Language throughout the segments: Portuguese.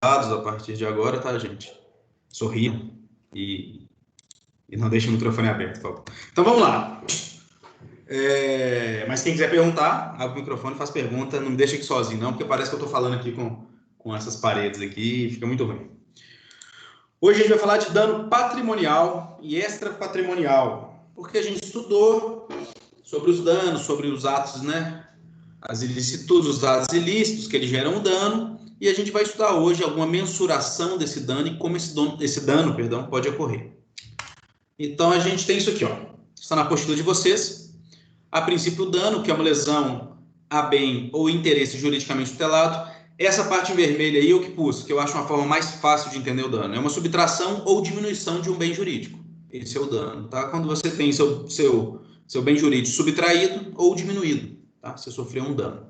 a partir de agora, tá, gente? Sorriam e não deixem o microfone aberto, por favor. Então, vamos lá. Mas quem quiser perguntar, abre o microfone, faz pergunta. Não me deixa aqui sozinho, não, porque parece que eu estou falando aqui com essas paredes aqui e fica muito ruim. Hoje a gente vai falar de dano patrimonial e extrapatrimonial, porque a gente estudou sobre os danos, sobre os atos, né? As ilicitudes, os atos ilícitos que eles geram dano, e a gente vai estudar hoje alguma mensuração desse dano e como esse dano, pode ocorrer. Então, a gente tem isso aqui, ó. Está na apostila de vocês. A princípio, o dano, que é uma lesão a bem ou interesse juridicamente tutelado. Essa parte em vermelho aí eu que pus, que eu acho uma forma mais fácil de entender o dano. É uma subtração ou diminuição de um bem jurídico. Esse é o dano, tá? Quando você tem seu bem jurídico subtraído ou diminuído, tá? Você sofreu um dano.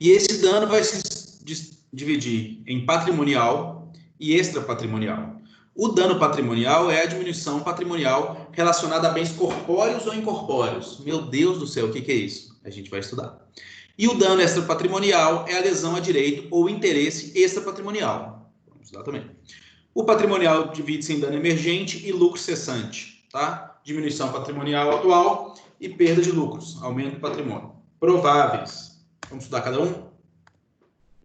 E esse dano vai se dividir em patrimonial e extrapatrimonial. O dano patrimonial é a diminuição patrimonial relacionada a bens corpóreos ou incorpóreos. Meu Deus do céu, o que é isso? A gente vai estudar. E o dano extrapatrimonial é a lesão a direito ou interesse extrapatrimonial. Vamos estudar também. O patrimonial divide-se em dano emergente e lucro cessante, tá? Diminuição patrimonial atual e perda de lucros, aumento do patrimônio. Prováveis. Vamos estudar cada um?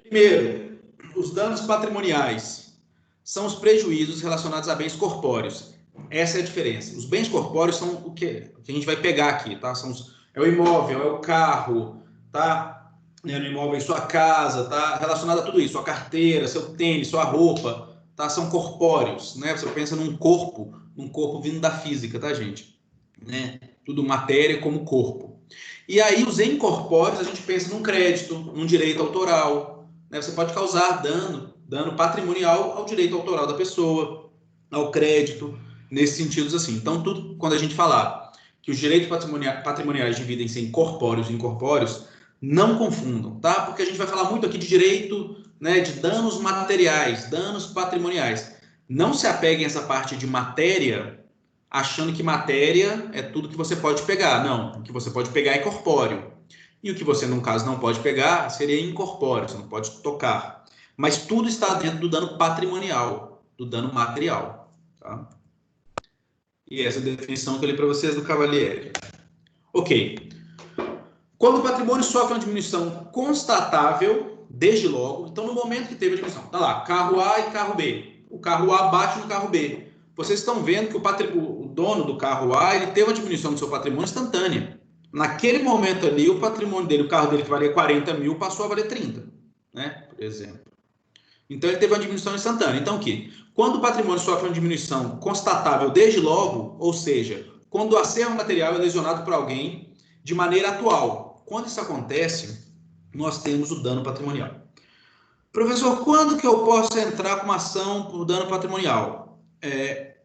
Primeiro, os danos patrimoniais são os prejuízos relacionados a bens corpóreos. Essa é a diferença. Os bens corpóreos são o que a gente vai pegar aqui, tá? É o imóvel, é o carro, tá? No imóvel, é sua casa, tá? Relacionado a tudo isso, sua carteira, seu tênis, sua roupa, tá? São corpóreos, né? Você pensa num corpo vindo da física, tá, gente? Né? Tudo matéria como corpo. E aí, os incorpóreos, a gente pensa num crédito, num direito autoral, né? Você pode causar dano patrimonial ao direito autoral da pessoa, ao crédito, nesses sentidos assim. Então, tudo, quando a gente falar que os direitos patrimoniais dividem-se em corpóreos e incorpóreos, não confundam, tá? Porque a gente vai falar muito aqui de direito, né, de danos materiais, danos patrimoniais. Não se apeguem a essa parte de matéria, achando que matéria é tudo que você pode pegar. Não, o que você pode pegar é corpóreo. E o que você, no caso, não pode pegar seria incorpóreo, você não pode tocar. Mas tudo está dentro do dano patrimonial, do dano material. Tá? E essa é a definição que eu li para vocês do Cavalieri. Ok. Quando o patrimônio sofre uma diminuição constatável, desde logo, então no momento que teve a diminuição, tá lá, carro A e carro B. O carro A bate no carro B. Vocês estão vendo que o dono do carro A ele teve uma diminuição do seu patrimônio instantânea. Naquele momento ali, o patrimônio dele, o carro dele que valia 40 mil, passou a valer 30, né? Por exemplo. Então, ele teve uma diminuição instantânea. Então, o quê? Quando o patrimônio sofre uma diminuição constatável desde logo, ou seja, quando o acervo material é lesionado por alguém de maneira atual. Quando isso acontece, nós temos o dano patrimonial. Professor, quando que eu posso entrar com uma ação por dano patrimonial? É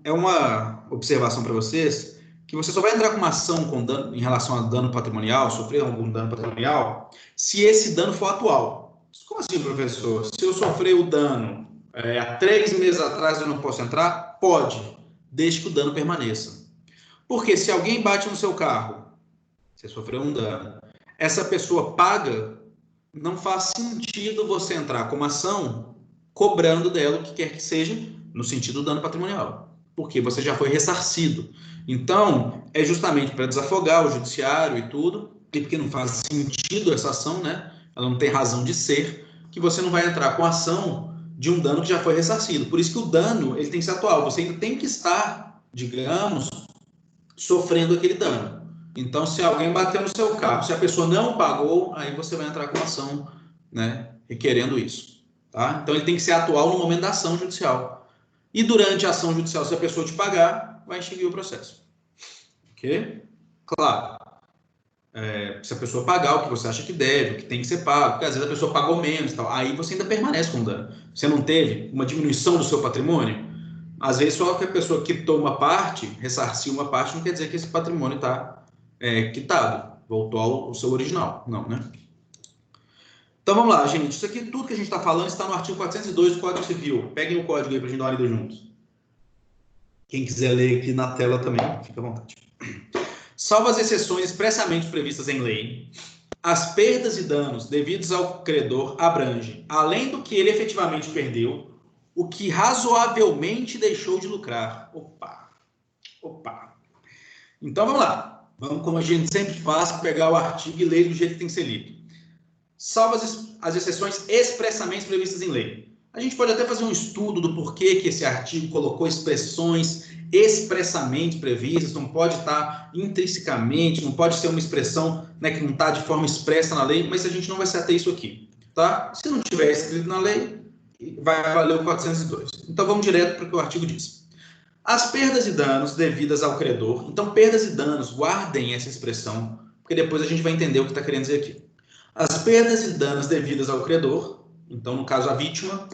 uma observação para vocês que você só vai entrar com uma ação com dano, em relação a dano patrimonial, sofrer algum dano patrimonial, se esse dano for atual. Como assim, professor? Se eu sofrer o dano há 3 meses atrás, eu não posso entrar? Pode, desde que o dano permaneça. Porque se alguém bate no seu carro, você sofreu um dano, essa pessoa paga, não faz sentido você entrar com uma ação cobrando dela o que quer que seja, no sentido do dano patrimonial, porque você já foi ressarcido. Então, é justamente para desafogar o judiciário e tudo, e porque não faz sentido essa ação, né? Ela não tem razão de ser, que você não vai entrar com a ação de um dano que já foi ressarcido. Por isso que o dano ele tem que ser atual. Você ainda tem que estar, digamos, sofrendo aquele dano. Então, se alguém bateu no seu carro, se a pessoa não pagou, aí você vai entrar com a ação, né, requerendo isso. Tá? Então, ele tem que ser atual no momento da ação judicial. E durante a ação judicial, se a pessoa te pagar, vai extinguir o processo. Ok? Claro. Se a pessoa pagar o que você acha que deve, o que tem que ser pago, porque às vezes a pessoa pagou menos, tal, aí você ainda permanece com o dano. Você não teve uma diminuição do seu patrimônio? Às vezes só que a pessoa quitou uma parte, ressarciu uma parte, não quer dizer que esse patrimônio está quitado, voltou ao seu original. Não, né? Então vamos lá, gente. Isso aqui, tudo que a gente está falando, está no artigo 402 do Código Civil. Peguem o código aí para a gente dar uma lida juntos. Quem quiser ler aqui na tela também, fica à vontade. Salvo as exceções expressamente previstas em lei, As perdas e danos devidos ao credor abrangem, além do que ele efetivamente perdeu, o que razoavelmente deixou de lucrar. Opa. Então, vamos lá. Vamos, como a gente sempre faz, pegar o artigo e ler do jeito que tem que ser lido. Salvo as exceções expressamente previstas em lei. A gente pode até fazer um estudo do porquê que esse artigo colocou expressões expressamente previstas, não pode estar intrinsecamente, não pode ser uma expressão, né, que não está de forma expressa na lei, mas a gente não vai se ater isso aqui, tá? Se não tiver escrito na lei, vai valer o 402. Então, vamos direto para o que o artigo diz. As perdas e danos devidas ao credor. Então, perdas e danos, guardem essa expressão, porque depois a gente vai entender o que está querendo dizer aqui. As perdas e danos devidas ao credor, então, no caso, a vítima,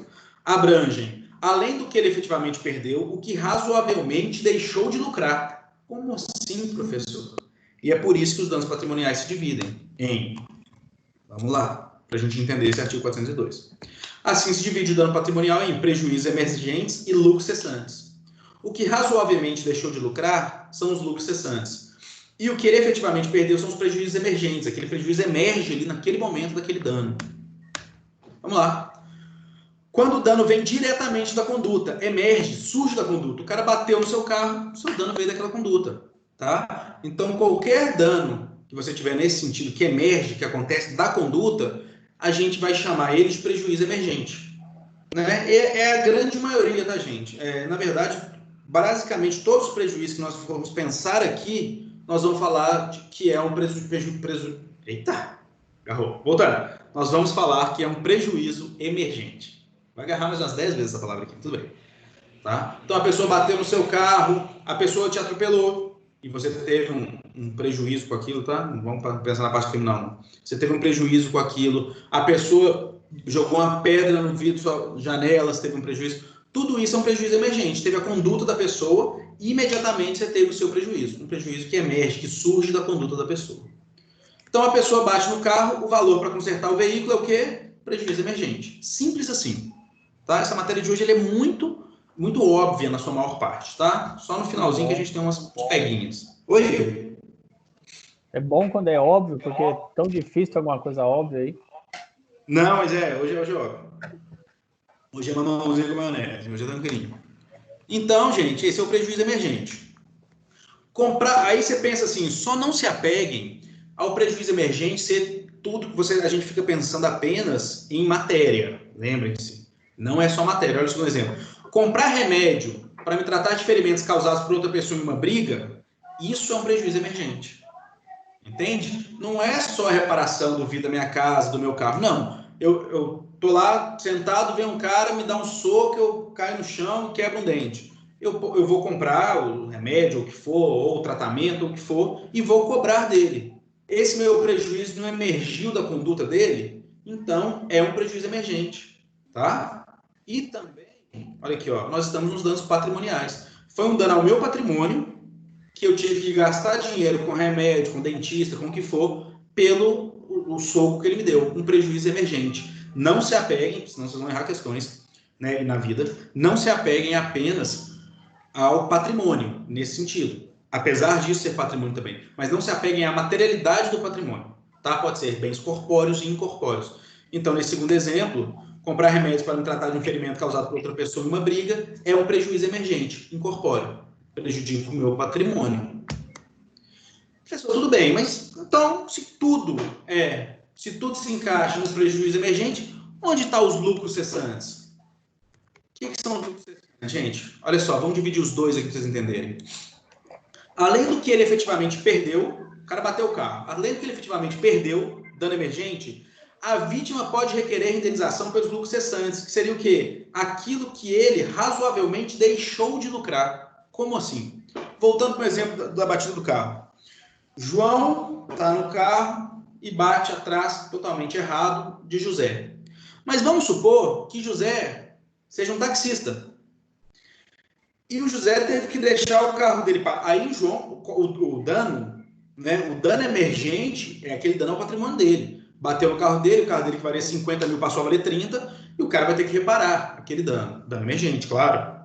abrangem, além do que ele efetivamente perdeu, o que razoavelmente deixou de lucrar. Como assim, professor? E é por isso que os danos patrimoniais se dividem em... Vamos lá, para a gente entender esse artigo 402. Assim, se divide o dano patrimonial em prejuízos emergentes e lucros cessantes. O que razoavelmente deixou de lucrar são os lucros cessantes. E o que ele efetivamente perdeu são os prejuízos emergentes. Aquele prejuízo emerge ali naquele momento daquele dano. Vamos lá. Quando o dano vem diretamente da conduta, emerge, surge da conduta. O cara bateu no seu carro, o seu dano veio daquela conduta. Tá? Então, qualquer dano que você tiver nesse sentido, que emerge, que acontece da conduta, a gente vai chamar ele de prejuízo emergente. Né? É a grande maioria da gente. Na verdade, basicamente, todos os prejuízos que nós formos pensar aqui, nós vamos falar que é um prejuízo... Eita! Agarrou. Voltando. Nós vamos falar que é um prejuízo emergente. Vai agarrar mais umas 10 vezes essa palavra aqui. Tudo bem. Tá? Então, a pessoa bateu no seu carro, a pessoa te atropelou e você teve um prejuízo com aquilo, tá? Não vamos pensar na parte criminal, não. Você teve um prejuízo com aquilo, a pessoa jogou uma pedra no vidro, sua janela, você teve um prejuízo. Tudo isso é um prejuízo emergente. Teve a conduta da pessoa e imediatamente você teve o seu prejuízo. Um prejuízo que emerge, que surge da conduta da pessoa. Então, a pessoa bate no carro, o valor para consertar o veículo é o quê? Prejuízo emergente. Simples assim. Tá? Essa matéria de hoje ele é muito óbvia na sua maior parte, tá? Só no finalzinho que a gente tem umas peguinhas. Oi? É bom quando é óbvio, porque é tão difícil ter alguma coisa óbvia aí. Não, mas hoje é óbvio. Hoje é mamãozinha com maionese, hoje é tranquilinho. Então, gente, esse é o prejuízo emergente. Aí você pensa assim, só não se apeguem ao prejuízo emergente ser tudo que a gente fica pensando apenas em matéria. Lembrem-se, não é só matéria. Olha só um exemplo. Comprar remédio para me tratar de ferimentos causados por outra pessoa em uma briga, isso é um prejuízo emergente. Entende? Não é só a reparação do vidro da minha casa, do meu carro. Não. Eu tô lá sentado, vem um cara, me dá um soco, eu caio no chão e quebro um dente. Eu vou comprar o remédio, o que for, ou o tratamento, ou o que for, e vou cobrar dele. Esse meu prejuízo não emergiu da conduta dele? Então, é um prejuízo emergente. Tá? E também, olha aqui, ó, nós estamos nos danos patrimoniais. Foi um dano ao meu patrimônio, que eu tive que gastar dinheiro com remédio, com dentista, com o que for, pelo o soco que ele me deu. Um prejuízo emergente. Não se apeguem, senão vocês vão errar questões, né, na vida, não se apeguem apenas ao patrimônio, nesse sentido. Apesar disso ser patrimônio também. Mas não se apeguem à materialidade do patrimônio. Tá? Pode ser bens corpóreos e incorpóreos. Então, nesse segundo exemplo, comprar remédios para me tratar de um ferimento causado por outra pessoa em uma briga é um prejuízo emergente, incorpóreo. Prejudica o meu patrimônio. Professor, tudo bem, mas então, se tudo se encaixa no prejuízo emergente, onde estão os lucros cessantes? O que são os lucros cessantes? Gente, olha só, vamos dividir os dois aqui para vocês entenderem. Além do que ele efetivamente perdeu, o cara bateu o carro, além do que ele efetivamente perdeu, dano emergente, a vítima pode requerer indenização pelos lucros cessantes, que seria o quê? Aquilo que ele razoavelmente deixou de lucrar. Como assim? Voltando para o exemplo da batida do carro. João está no carro e bate atrás, totalmente errado, de José. Mas vamos supor que José seja um taxista. E o José teve que deixar o carro dele. Aí o João, o dano, né? O dano emergente é aquele dano ao patrimônio dele. Bateu no carro dele, o carro dele que valia 50 mil passou a valer 30, e o cara vai ter que reparar aquele dano. Dano emergente, claro.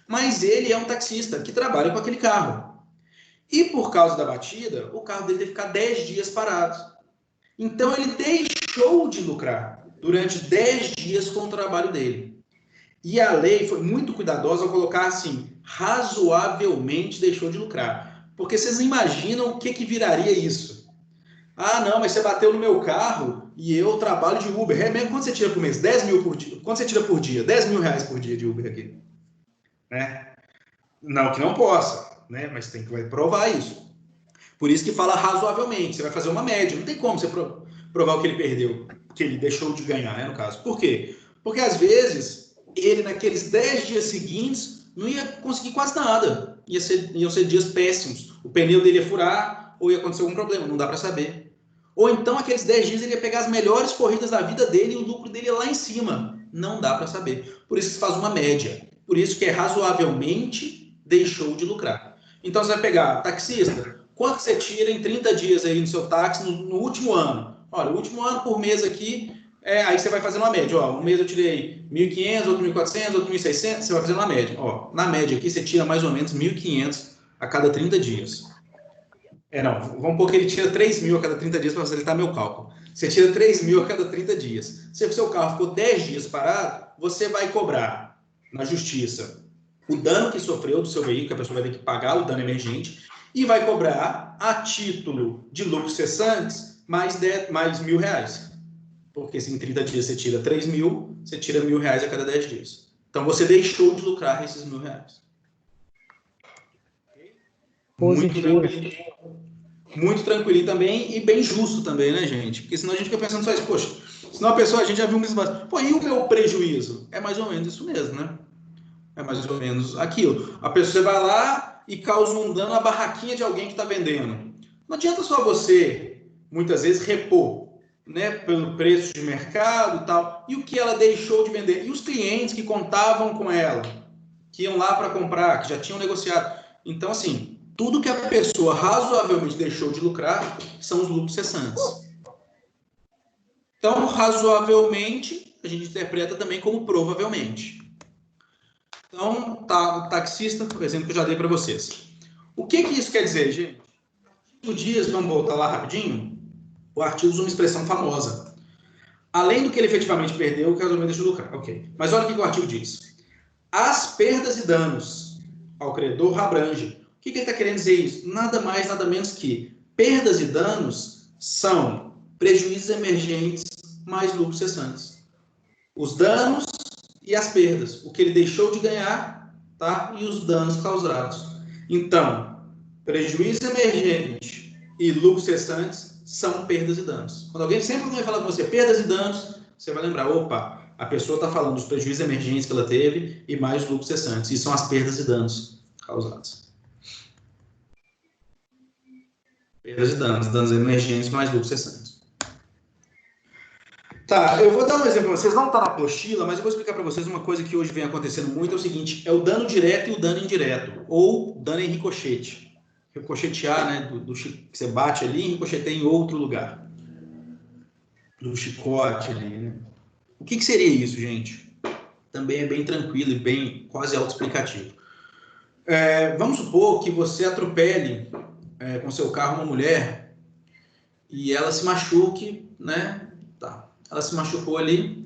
Mas ele é um taxista que trabalha com aquele carro. E por causa da batida, o carro dele teve que ficar 10 dias parado. Então, ele deixou de lucrar durante 10 dias com o trabalho dele. E a lei foi muito cuidadosa ao colocar assim, razoavelmente deixou de lucrar. Porque vocês imaginam o que viraria isso? Ah, não, mas você bateu no meu carro e eu trabalho de Uber. É mesmo? Quanto você tira por mês? 10 mil por dia. Quanto você tira por dia? 10 mil reais por dia de Uber aqui. Né? Não que não possa, né? Mas tem que provar isso. Por isso que fala razoavelmente. Você vai fazer uma média. Não tem como você provar o que ele perdeu, que ele deixou de ganhar, né, no caso. Por quê? Porque às vezes ele, naqueles 10 dias seguintes, não ia conseguir quase nada. Iam ser dias péssimos. O pneu dele ia furar ou ia acontecer algum problema. Não dá para saber. Ou então, aqueles 10 dias, ele ia pegar as melhores corridas da vida dele e o lucro dele ia lá em cima. Não dá para saber. Por isso que se faz uma média. Por isso que é razoavelmente deixou de lucrar. Então, você vai pegar taxista. Quanto você tira em 30 dias aí no seu táxi no último ano? Olha, o último ano por mês aqui, aí você vai fazendo uma média. Ó, um mês eu tirei 1.500, outro 1.400, outro 1.600, você vai fazendo uma média. Ó, na média aqui, você tira mais ou menos 1.500 a cada 30 dias. Não, vamos pôr que ele tira 3 mil a cada 30 dias para facilitar meu cálculo. Você tira 3 mil a cada 30 dias. Se o seu carro ficou 10 dias parado, você vai cobrar na justiça o dano que sofreu do seu veículo, que a pessoa vai ter que pagar o dano emergente, e vai cobrar a título de lucros cessantes mais R$1.000. Porque se em 30 dias você tira 3 mil, você tira R$1.000 a cada 10 dias. Então você deixou de lucrar esses R$1.000. Positivo. Muito tranquilinho também e bem justo também, né, gente? Porque senão a gente fica pensando só isso, poxa, senão a pessoa, a gente já viu mesmo, pô, e o meu prejuízo? É mais ou menos isso mesmo, né? É mais ou menos aquilo. A pessoa vai lá e causa um dano à barraquinha de alguém que está vendendo. Não adianta só você, muitas vezes, repor, né, pelo preço de mercado e tal, e o que ela deixou de vender. E os clientes que contavam com ela, que iam lá para comprar, que já tinham negociado. Então, assim, tudo que a pessoa razoavelmente deixou de lucrar são os lucros cessantes. Então, razoavelmente, a gente interpreta também como provavelmente. Então, tá, o taxista, por exemplo, que eu já dei para vocês. O que isso quer dizer, gente? O Dias, vamos voltar lá rapidinho, o artigo usa uma expressão famosa. Além do que ele efetivamente perdeu, o que razoavelmente deixou de lucrar. Ok. Mas olha o que o artigo diz. As perdas e danos ao credor abrange. O que ele está querendo dizer isso? Nada mais, nada menos que perdas e danos são prejuízos emergentes mais lucros cessantes. Os danos e as perdas. O que ele deixou de ganhar, tá? E os danos causados. Então, prejuízo emergente e lucros cessantes são perdas e danos. Quando alguém sempre vai falar com você perdas e danos, você vai lembrar, opa, a pessoa está falando dos prejuízos emergentes que ela teve e mais os lucros cessantes. E são as perdas e danos causados. Perdas e danos emergentes mais lucros cessantes. Tá, eu vou dar um exemplo para vocês. Não está na apostila, mas eu vou explicar para vocês uma coisa que hoje vem acontecendo muito. É o seguinte, é o dano direto e o dano indireto. Ou dano em ricochete. Ricochetear, né, que você bate ali e ricocheteia em outro lugar. Do chicote ali, né? O que seria isso, gente? Também é bem tranquilo e bem quase autoexplicativo. Vamos supor que você atropele com seu carro uma mulher e ela se machuque, né? Tá. Ela se machucou ali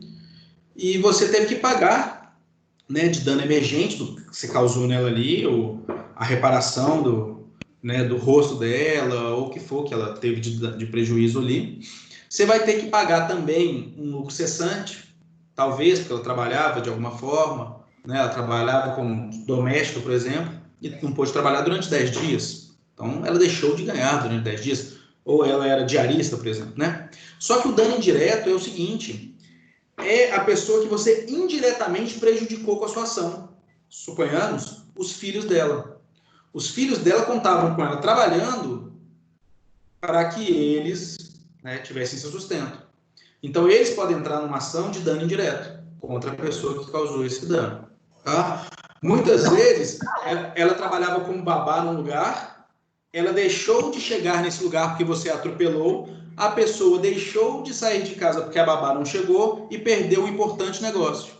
e você teve que pagar, né, de dano emergente do que você causou nela ali, ou a reparação do rosto dela, ou o que for que ela teve de prejuízo ali. Você vai ter que pagar também um lucro cessante, talvez, porque ela trabalhava de alguma forma, né? Ela trabalhava como doméstica, por exemplo, e não pôde trabalhar durante 10 dias. Então, ela deixou de ganhar durante 10 dias. Ou ela era diarista, por exemplo, né? Só que o dano indireto é o seguinte, é a pessoa que você indiretamente prejudicou com a sua ação. Suponhamos, os filhos dela. Os filhos dela contavam com ela trabalhando para que eles, né, tivessem seu sustento. Então, eles podem entrar numa ação de dano indireto contra a pessoa que causou esse dano. Tá? Muitas vezes, ela trabalhava como babá num lugar, ela deixou de chegar nesse lugar porque você a atropelou, a pessoa deixou de sair de casa porque a babá não chegou e perdeu um importante negócio.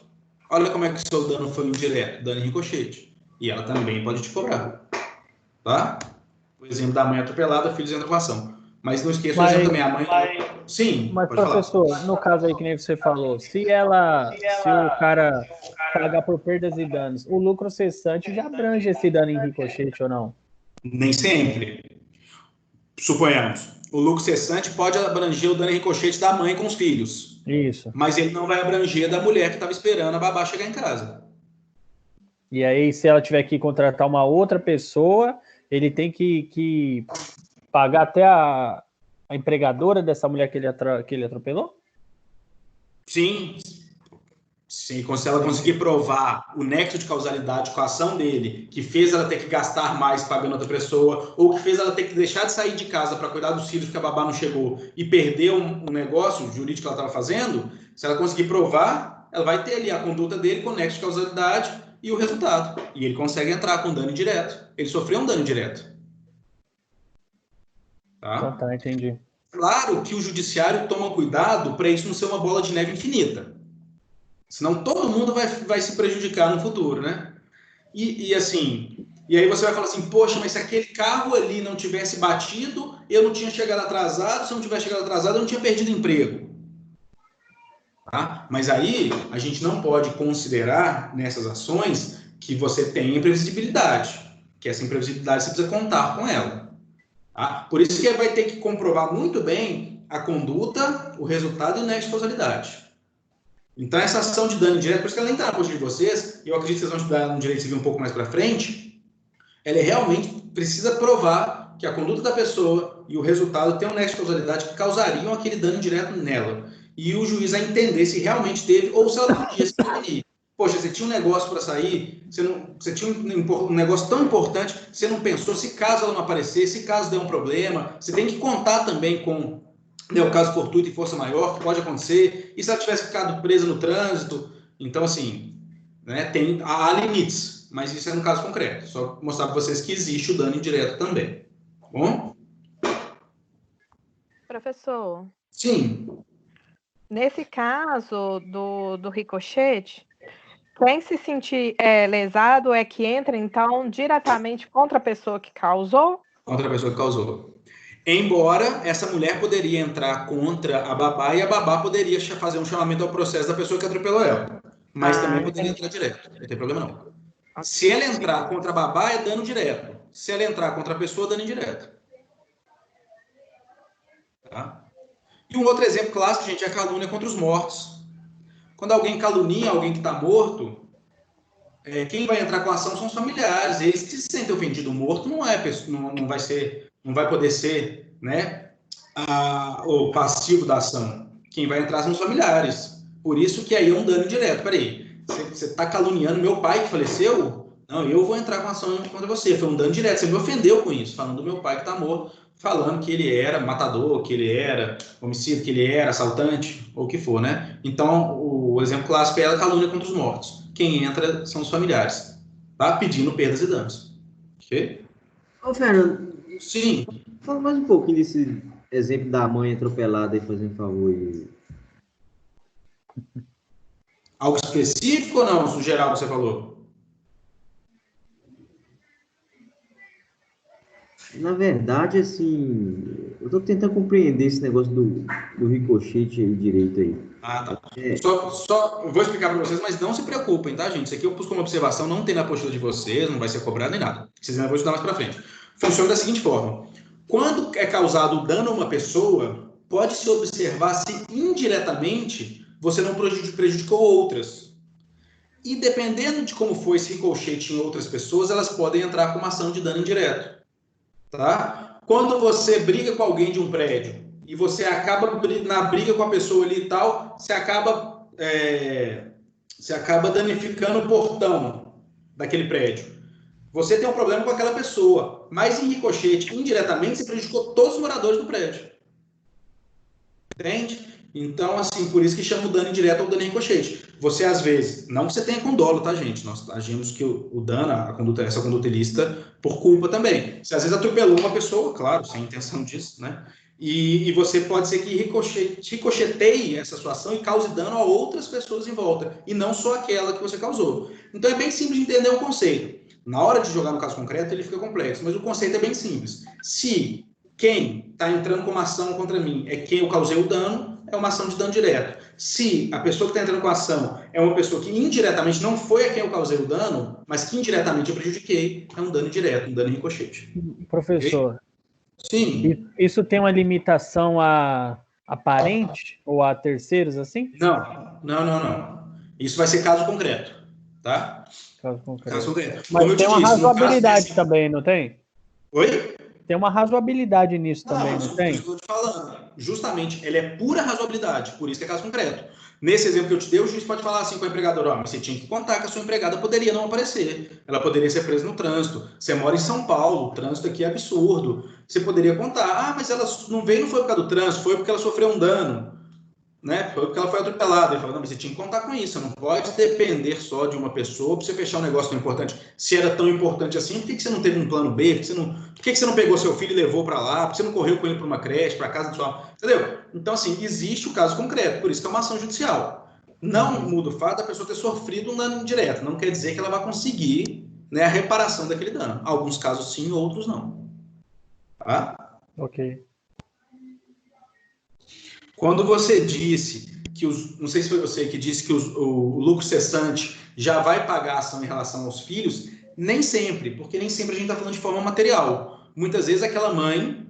Olha como é que o seu dano foi indireto, dano em ricochete. E ela também pode te cobrar. Tá? O exemplo da mãe atropelada, filhos entra com ação. Mas não esqueça o exemplo também, a mãe... Sim, Mas, pode professor, falar. no caso aí que nem você falou, se o cara pagar por perdas e danos, o lucro cessante já abrange esse dano em ricochete ou não? Nem sempre. Suponhamos, o lucro cessante pode abranger o dano em ricochete da mãe com os filhos, Isso. mas ele não vai abranger da mulher que estava esperando a babá chegar em casa. E aí, se ela tiver que contratar uma outra pessoa, ele tem que pagar até a empregadora dessa mulher que ele atropelou? Sim, sim, se ela conseguir provar o nexo de causalidade com a ação dele, que fez ela ter que gastar mais pagando outra pessoa, ou que fez ela ter que deixar de sair de casa para cuidar dos filhos porque a babá não chegou e perder um negócio jurídico que ela estava fazendo, se ela conseguir provar, ela vai ter ali a conduta dele com o nexo de causalidade e o resultado. E ele consegue entrar com dano indireto. Ele sofreu um dano indireto. Então Tá? tá, entendi. Claro que o judiciário toma cuidado para isso não ser uma bola de neve infinita. Senão todo mundo vai se prejudicar no futuro, né? E assim, e aí você vai falar assim, poxa, mas se aquele carro ali não tivesse batido, eu não tinha chegado atrasado, se eu não tivesse chegado atrasado, eu não tinha perdido emprego. Tá? Mas aí a gente não pode considerar nessas ações que você tem imprevisibilidade, que essa imprevisibilidade você precisa contar com ela. Tá? Por isso que vai ter que comprovar muito bem a conduta, o resultado e o nexo de causalidade. Então, essa ação de dano direto, por isso que ela nem está na postura de vocês, e eu acredito que vocês vão estudar no direito civil um pouco mais para frente, ela realmente precisa provar que a conduta da pessoa e o resultado tem um nexo de causalidade que causariam aquele dano direto nela. E o juiz vai entender se realmente teve ou se ela podia se prevenir. Poxa, você tinha um negócio para sair, você tinha um negócio tão importante, você não pensou se caso ela não aparecer, se caso der um problema, você tem que contar também com o caso fortuito e força maior, que pode acontecer, e se ela tivesse ficado presa no trânsito, então assim, né, há limites, mas isso é no caso concreto, só mostrar para vocês que existe o dano indireto também, tá bom? Professor, Sim. nesse caso do ricochete, quem se sentir lesado é que entra, então, diretamente contra a pessoa que causou? Contra a pessoa que causou. Embora essa mulher poderia entrar contra a babá e a babá poderia fazer um chamamento ao processo da pessoa que atropelou ela. Mas também poderia entrar direto, não tem problema não. Se ela entrar contra a babá, é dano direto. Se ela entrar contra a pessoa, é dano indireto. Tá? E um outro exemplo clássico, gente, é a calúnia contra os mortos. Quando alguém calunia alguém que está morto, quem vai entrar com a ação são os familiares. Eles que se sentem ofendidos. O morto não vai poder ser, né, o passivo da ação. Quem vai entrar são os familiares. Por isso que aí é um dano direto. Peraí, você está caluniando meu pai que faleceu? Não, eu vou entrar com ação contra você. Foi um dano direto. Você me ofendeu com isso, falando do meu pai que está morto, falando que ele era matador, que ele era homicida, que ele era assaltante, ou o que for, né? Então, o exemplo clássico é a calúnia contra os mortos. Quem entra são os familiares, tá? Pedindo perdas e danos. Ok? Ô, Fernando, sim. Fala mais um pouquinho desse exemplo da mãe atropelada aí, fazendo favor. Algo específico ou não, no geral, que você falou? Na verdade, assim, eu estou tentando compreender esse negócio do ricochete aí direito aí. Ah, tá. Só vou explicar para vocês, mas não se preocupem, tá, gente? Isso aqui eu pus como observação, não tem na apostila de vocês, não vai ser cobrado nem nada. Vocês ainda vão estudar mais para frente. Funciona da seguinte forma. Quando é causado dano a uma pessoa, pode-se observar se indiretamente você não prejudicou outras. E dependendo de como foi esse ricochete em outras pessoas, elas podem entrar com uma ação de dano indireto. Tá? Quando você briga com alguém de um prédio e você acaba na briga com a pessoa ali e tal, você acaba danificando o portão daquele prédio. Você tem um problema com aquela pessoa, mas em ricochete, indiretamente, você prejudicou todos os moradores do prédio. Entende? Então, assim, por isso que chama o dano indireto ou dano em ricochete. Você, às vezes, não que você tenha com dolo, tá, gente? Nós agimos que o dano, essa conduta ilícita, por culpa também. Você, às vezes, atropelou uma pessoa, claro, sem intenção disso, né? E você pode ser que ricocheteie essa situação e cause dano a outras pessoas em volta, e não só aquela que você causou. Então, é bem simples de entender o conceito. Na hora de jogar no caso concreto, ele fica complexo, mas o conceito é bem simples. Se quem está entrando com uma ação contra mim é quem eu causei o dano, é uma ação de dano direto. Se a pessoa que está entrando com a ação é uma pessoa que indiretamente não foi a quem eu causei o dano, mas que indiretamente eu prejudiquei, é um dano direto, um dano ricochete. Professor, Sim. Isso tem uma limitação a parente ou a terceiros, assim? Não. Isso vai ser caso concreto, tá? Caso concreto. Caso concreto. Mas Como eu tem te uma disse, razoabilidade desse... também, não tem? Oi? Tem uma razoabilidade nisso também, não tem? Isso que eu estou te falando. Justamente, ele é pura razoabilidade, por isso que é caso concreto. Nesse exemplo que eu te dei, o juiz pode falar assim com a empregadora, mas você tinha que contar que a sua empregada poderia não aparecer, ela poderia ser presa no trânsito. Você mora em São Paulo, o trânsito aqui é absurdo. Você poderia contar, mas ela não veio, não foi por causa do trânsito, foi porque ela sofreu um dano, né? Foi porque ela foi atropelada. Ele falou, não, mas você tinha que contar com isso, você não pode depender só de uma pessoa para você fechar um negócio tão importante. Se era tão importante assim, por que você não teve um plano B? Por que você não pegou seu filho e levou para lá? Por que você não correu com ele para uma creche, para casa do sua... Entendeu? Então, assim, existe o caso concreto, por isso que é uma ação judicial. Não muda o fato da pessoa ter sofrido um dano indireto, não quer dizer que ela vai conseguir, né, a reparação daquele dano. Alguns casos sim, outros não. Tá? Ok. Quando você disse que não sei se foi você que disse que o lucro cessante já vai pagar a ação em relação aos filhos, nem sempre, porque nem sempre a gente está falando de forma material. Muitas vezes aquela mãe,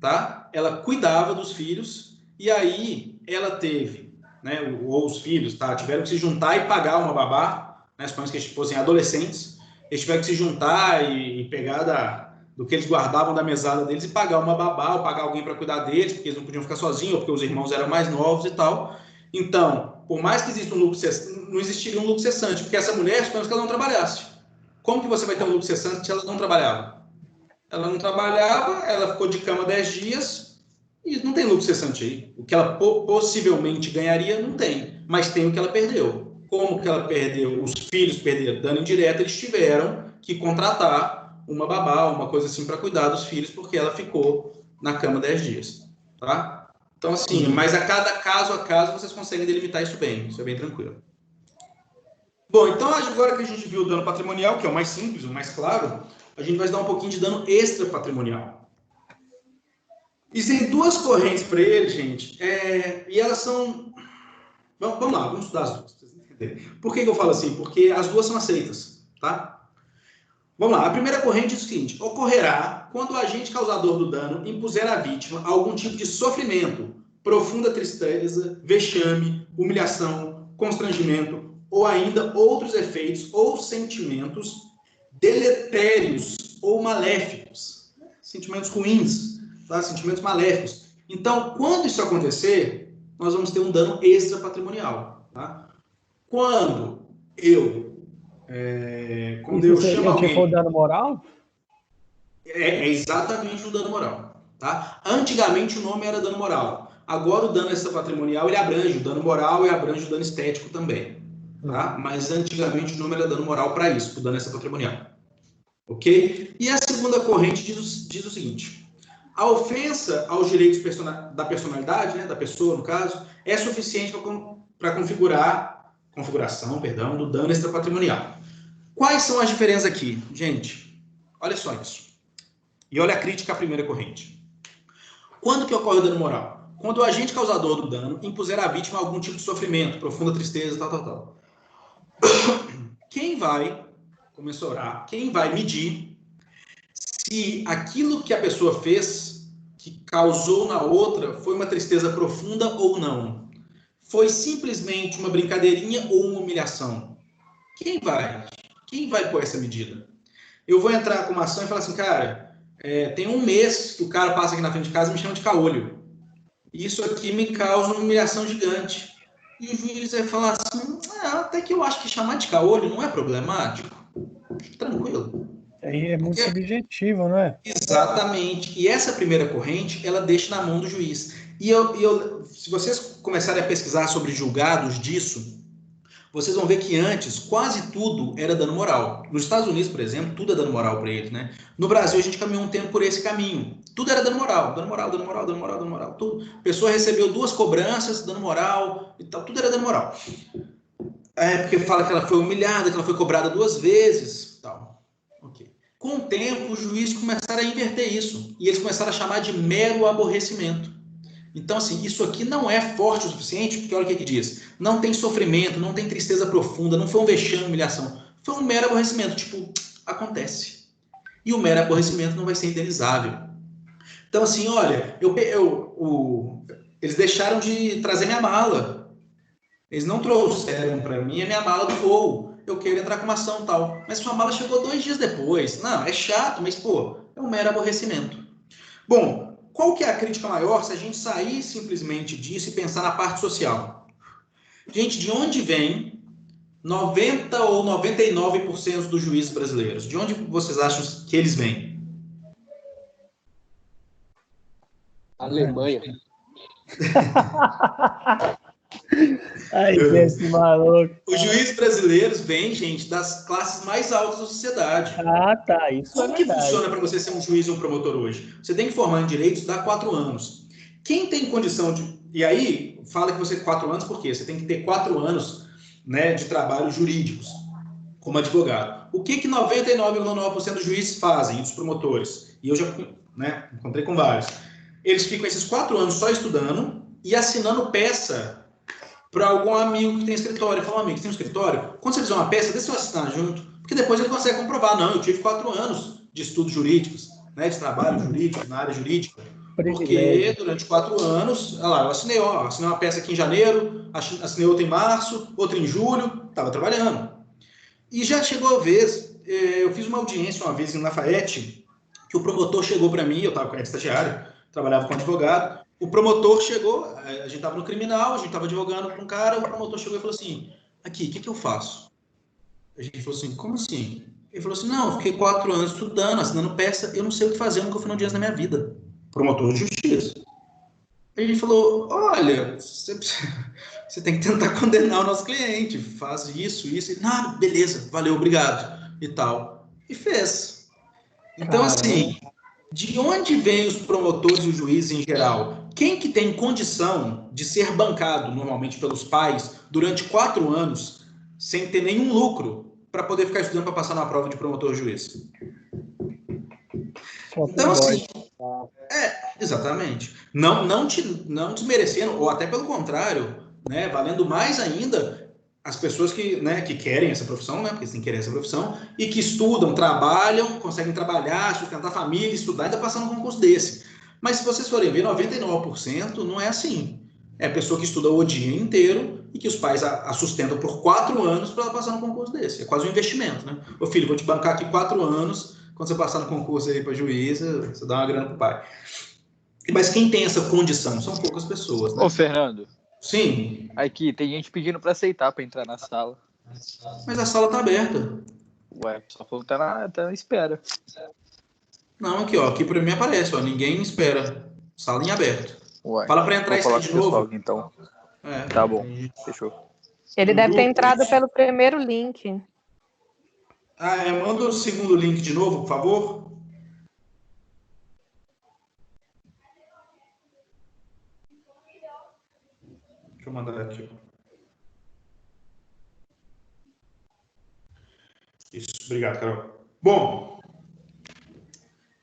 tá? Ela cuidava dos filhos e aí ela teve, né? Ou os filhos, tá? Tiveram que se juntar e pagar uma babá, né? Suponhamos que eles fossem adolescentes, eles tiveram que se juntar e pegar do que eles guardavam da mesada deles e pagar uma babá ou pagar alguém para cuidar deles, porque eles não podiam ficar sozinhos, ou porque os irmãos eram mais novos e tal. Então, por mais que exista um lucro cessante, não existiria um lucro cessante, porque essa mulher, suponhamos que ela não trabalhasse. Como que você vai ter um lucro cessante se ela não trabalhava? Ela não trabalhava, ela ficou de cama 10 dias e não tem lucro cessante aí. O que ela possivelmente ganharia, não tem, mas tem o que ela perdeu. Como que ela perdeu? Os filhos perderam dano indireto, eles tiveram que contratar uma babá, uma coisa assim, para cuidar dos filhos, porque ela ficou na cama 10 dias, tá? Então, assim, mas a cada caso a caso, vocês conseguem delimitar isso bem, isso é bem tranquilo. Bom, então agora que a gente viu o dano patrimonial, que é o mais simples, o mais claro, a gente vai dar um pouquinho de dano extra patrimonial. Existem duas correntes para ele, gente, e elas são... Vamos lá, vamos estudar as duas, pra vocês entenderem. Por que eu falo assim? Porque as duas são aceitas, tá? Vamos lá, a primeira corrente diz o seguinte: ocorrerá quando o agente causador do dano impuser à vítima algum tipo de sofrimento, profunda tristeza, vexame, humilhação, constrangimento ou ainda outros efeitos ou sentimentos deletérios ou maléficos, sentimentos ruins, tá? Sentimentos maléficos. Então, quando isso acontecer, nós vamos ter um dano extra patrimonial, tá? Quando eu chamo alguém... Se for dano moral? É exatamente um dano moral, tá? Antigamente o nome era dano moral. Agora o dano extra patrimonial ele abrange o dano moral e abrange o dano estético também, tá? Mas antigamente o nome era dano moral para isso, para o dano extra patrimonial. Ok? E a segunda corrente diz o seguinte: a ofensa aos direitos da personalidade, né, da pessoa no caso, é suficiente para configuração do dano extra patrimonial. Quais são as diferenças aqui? Gente, olha só isso. E olha a crítica à primeira corrente. Quando que ocorre o dano moral? Quando o agente causador do dano impuser à vítima algum tipo de sofrimento, profunda tristeza, tal. Quem vai comensurar, quem vai medir se aquilo que a pessoa fez, que causou na outra, foi uma tristeza profunda ou não? Foi simplesmente uma brincadeirinha ou uma humilhação? Quem vai pôr essa medida? Eu vou entrar com uma ação e falar assim, cara, tem um mês que o cara passa aqui na frente de casa e me chama de caolho. Isso aqui me causa uma humilhação gigante. E o juiz vai falar assim, até que eu acho que chamar de caolho não é problemático. Tranquilo. É muito subjetivo, não é? Exatamente. E essa primeira corrente, ela deixa na mão do juiz. E se vocês começarem a pesquisar sobre julgados disso, vocês vão ver que antes quase tudo era dano moral. Nos Estados Unidos, por exemplo, tudo é dano moral para eles, né? No Brasil, a gente caminhou um tempo por esse caminho. Tudo era dano moral. Tudo. A pessoa recebeu 2 cobranças, dano moral e tal. Tudo era dano moral. Porque fala que ela foi humilhada, que ela foi cobrada 2 vezes, tal. Ok. Com o tempo, os juízes começaram a inverter isso. E eles começaram a chamar de mero aborrecimento. Então, assim, isso aqui não é forte o suficiente, porque olha o que diz. Não tem sofrimento, não tem tristeza profunda, não foi um vexame, humilhação. Foi um mero aborrecimento. Tipo, acontece. E o mero aborrecimento não vai ser indenizável. Então, assim, olha, eles deixaram de trazer minha mala. Eles não trouxeram para mim a minha mala do voo. Eu quero entrar com uma ação tal. Mas sua mala chegou 2 dias depois. Não, é chato, mas, pô, é um mero aborrecimento. Bom, qual que é a crítica maior se a gente sair simplesmente disso e pensar na parte social? Gente, de onde vem 90 ou 99% dos juízes brasileiros? De onde vocês acham que eles vêm? Alemanha. Ai, esse maluco. Os juízes brasileiros vêm, gente, das classes mais altas da sociedade. Ah, tá. Isso Como que funciona para você ser um juiz ou um promotor hoje? Você tem que formar em direito, estudar 4 anos. Quem tem condição de... E aí, fala que você tem 4 anos, por quê? Você tem que ter 4 anos, né, de trabalhos jurídicos como advogado. O que 99,9% dos juízes fazem, e dos promotores? E eu já, né, encontrei com vários. Eles ficam esses 4 anos só estudando e assinando peça para algum amigo que tem escritório. Fala, amigo, você tem um escritório? Quando você fizer uma peça, deixa eu assinar junto. Porque depois ele consegue comprovar. Não, eu tive 4 anos de estudos jurídicos, né, de trabalho jurídico, na área jurídica. Porque durante 4 anos, olha lá, eu assinei uma peça aqui em janeiro, assinei outra em março, outra em julho, estava trabalhando. E já chegou a vez, eu fiz uma audiência uma vez em Lafayette, que o promotor chegou para mim, eu estava estagiário, trabalhava com advogado, o promotor chegou, a gente estava no criminal, a gente estava advogando com um cara, o promotor chegou e falou assim, aqui, o que eu faço? A gente falou assim, como assim? Ele falou assim, não, eu fiquei 4 anos estudando, assinando peça, eu não sei o que fazer, eu nunca fui no dia na minha vida. Promotor de justiça. A gente falou, olha, você tem que tentar condenar o nosso cliente, faz isso, e não, beleza, valeu, obrigado, e tal. E fez. Então, assim, de onde vêm os promotores e os juízes em geral? Quem que tem condição de ser bancado, normalmente pelos pais, durante 4 anos, sem ter nenhum lucro, para poder ficar estudando para passar na prova de promotor ou juiz? Então, assim, exatamente. Não desmerecendo, ou até pelo contrário, né, valendo mais ainda as pessoas que, né, que querem essa profissão, né, porque eles têm que querer essa profissão, e que estudam, trabalham, conseguem trabalhar, sustentar a família, estudar, ainda passando um concurso desse. Mas se vocês forem ver, 99% não é assim. É a pessoa que estuda o dia inteiro e que os pais a sustentam por 4 anos para ela passar num concurso desse. É quase um investimento, né? Ô filho, vou te bancar aqui 4 anos, quando você passar no concurso aí para juiz, você dá uma grana pro pai. Mas quem tem essa condição? São poucas pessoas, né? Ô, Fernando. Sim. Aqui, tem gente pedindo para aceitar para entrar na sala. Mas a sala tá aberta. Ué, só falou que tá na espera. Não, aqui, ó. Aqui para mim aparece, ó. Ninguém espera. Sala em aberto. Ué, fala para entrar e sair de novo. Pessoal, então. Tá bom, fechou. Ele deve ter entrado pelo primeiro link. Manda o segundo link de novo, por favor. Deixa eu mandar aqui. Isso, obrigado, Carol. Bom,